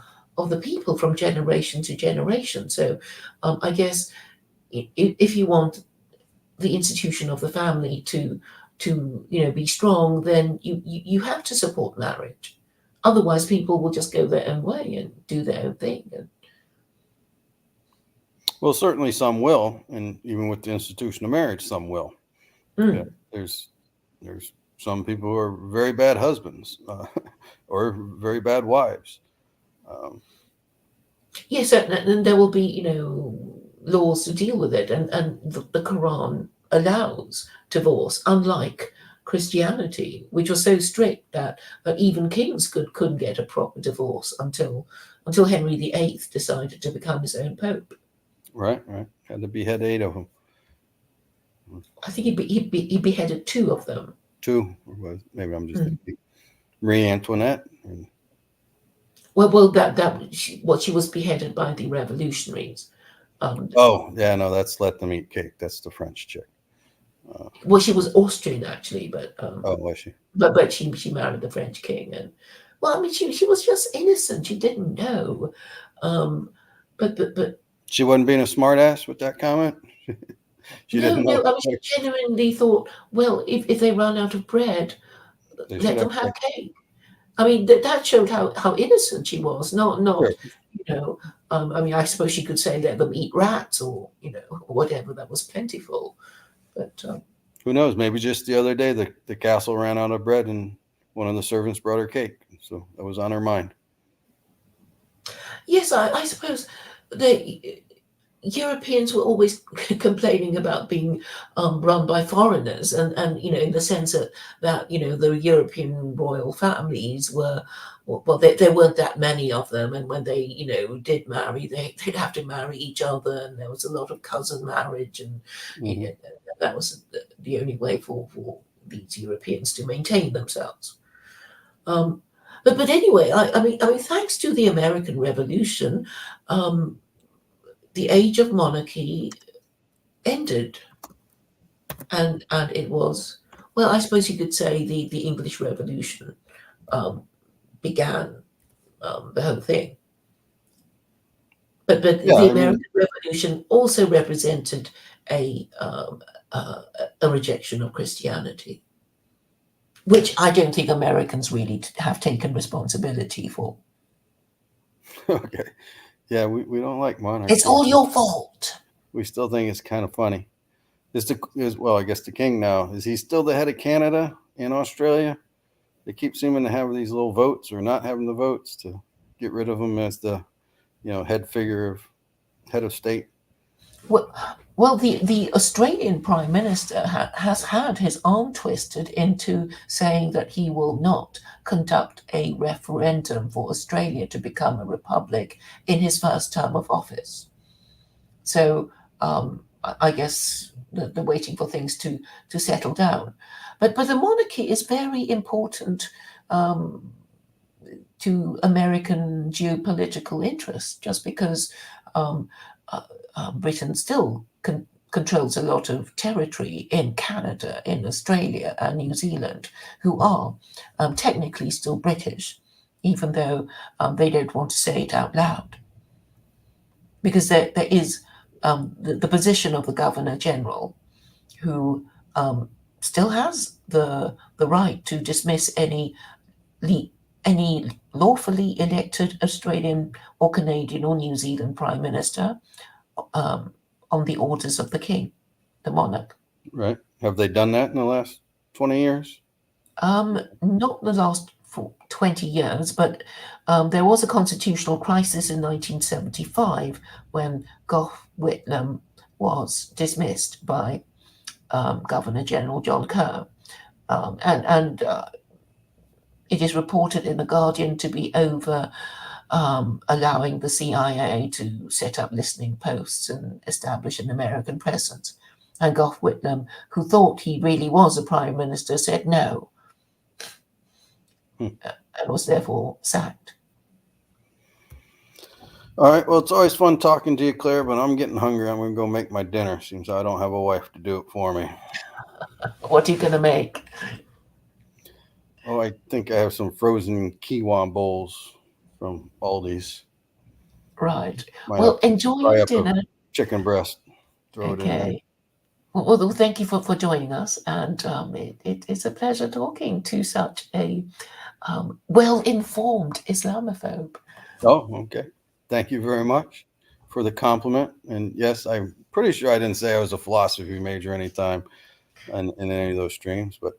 the people from generation to generation. So I guess if you want the institution of the family to be strong, then you have to support marriage. Otherwise, people will just go their own way and do their own thing. And, Well, certainly some will, and even with the institution of marriage, some will. Yeah, there's some people who are very bad husbands or very bad wives. Um, yes, and there will be laws to deal with it, and the Quran allows divorce, unlike Christianity, which was so strict that even kings couldn't get a proper divorce until Henry VIII decided to become his own pope. right. Had to behead 8 of them. I think he beheaded two of them. 2, or maybe I'm just thinking Marie Antoinette. And, Well, she was beheaded by the revolutionaries. oh, yeah, no, that's Let Them Eat Cake. That's the French chick. Well, she was Austrian actually, but Oh, was she? she married the French king, and well, I mean, she was just innocent. She didn't know, but She wasn't being a smartass with that comment. She no, didn't know. no. I mean, she genuinely thought, well, if they run out of bread, They let should them have have cake. cake. I mean, that showed how innocent she was. Not Sure. I mean, I suppose she could say let them eat rats or whatever that was plentiful, but. Who knows? Maybe just the other day the castle ran out of bread and one of the servants brought her cake. So that was on her mind. Yes, I suppose the Europeans were always complaining about being run by foreigners, and in the sense that the European royal families were well, there weren't that many of them, and when they did marry, they'd have to marry each other, and there was a lot of cousin marriage, and Mm-hmm. that was the only way for these Europeans to maintain themselves. Um, but anyway, I mean, thanks to the American Revolution, um, the age of monarchy ended, and it was, well, I suppose you could say the English Revolution um, began the whole thing. But Yeah, the I mean, American Revolution also represented a um, a rejection of Christianity, which I don't think Americans really have taken responsibility for. okay. Yeah, we don't like It's monarchy. all your fault. We still think it's kind of funny. Well, I guess the king now, is he still the head of Canada in Australia? They keep seeming to have these little votes or not having the votes to get rid of him as the head of state. Well, well, the Australian Prime Minister has had his arm twisted into saying that he will not conduct a referendum for Australia to become a republic in his first term of office. So I guess they're waiting for things to settle down. But the monarchy is very important um, to American geopolitical interests, just because um, Britain still controls a lot of territory in Canada, in Australia, and New Zealand, who are technically still British, even though they don't want to say it out loud. Because there is the position of the Governor General, who still has the right to dismiss any lawfully elected Australian or Canadian or New Zealand Prime Minister um, on the orders of the King, the monarch. Right? Have they done that in the last 20 years? Not the last 20 years, but there was a constitutional crisis in 1975 when Gough Whitlam was dismissed by Governor General John Kerr. And it is reported in The Guardian to be over allowing the CIA to set up listening posts and establish an American presence. And Gough Whitlam, who thought he really was a prime minister, said no Hmm. and was therefore sacked. All right. Well, it's always fun talking to you, Claire, but I'm getting hungry. I'm going to go make my dinner. Seems I don't have a wife to do it for me. What are you going to make? Oh, I think I have some frozen quinoa bowls from Aldi's. Right. Might have Well, to enjoy fry your up a dinner. chicken breast, throw it in there. Okay. Well, thank you for joining us, and it's a pleasure talking to such a well-informed Islamophobe. Oh, okay. Thank you very much for the compliment. And yes, I'm pretty sure I didn't say I was a philosophy major anytime in any of those streams, but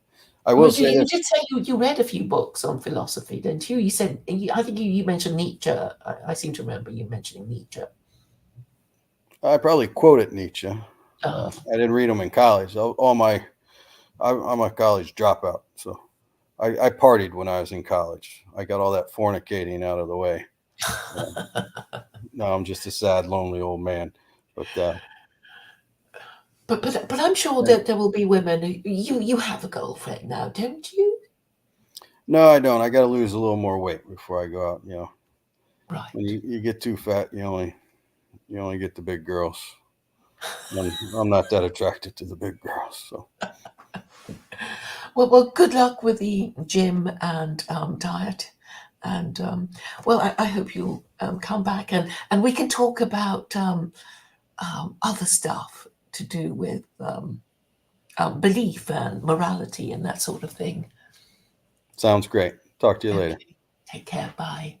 I will Well, say you this. did say you read a few books on philosophy, didn't you? You said I think you mentioned Nietzsche. I seem to remember you mentioning Nietzsche. I probably quoted Nietzsche. Uh, I didn't read them in college. I'm a college dropout, so I partied when I was in college. I got all that fornicating out of the way. Now I'm just a sad, lonely old man. But but I'm sure that there will be women who you have a girlfriend now, don't you? no, I don't. I got to lose a little more weight before I go out. You know, when Right. you get too fat, you only get the big girls. I'm not that attracted to the big girls. So Well, good luck with the gym and diet, and well, I hope you'll come back and we can talk about other stuff to do with belief and morality and that sort of thing. sounds great. Talk to you later. Okay, take care. Bye.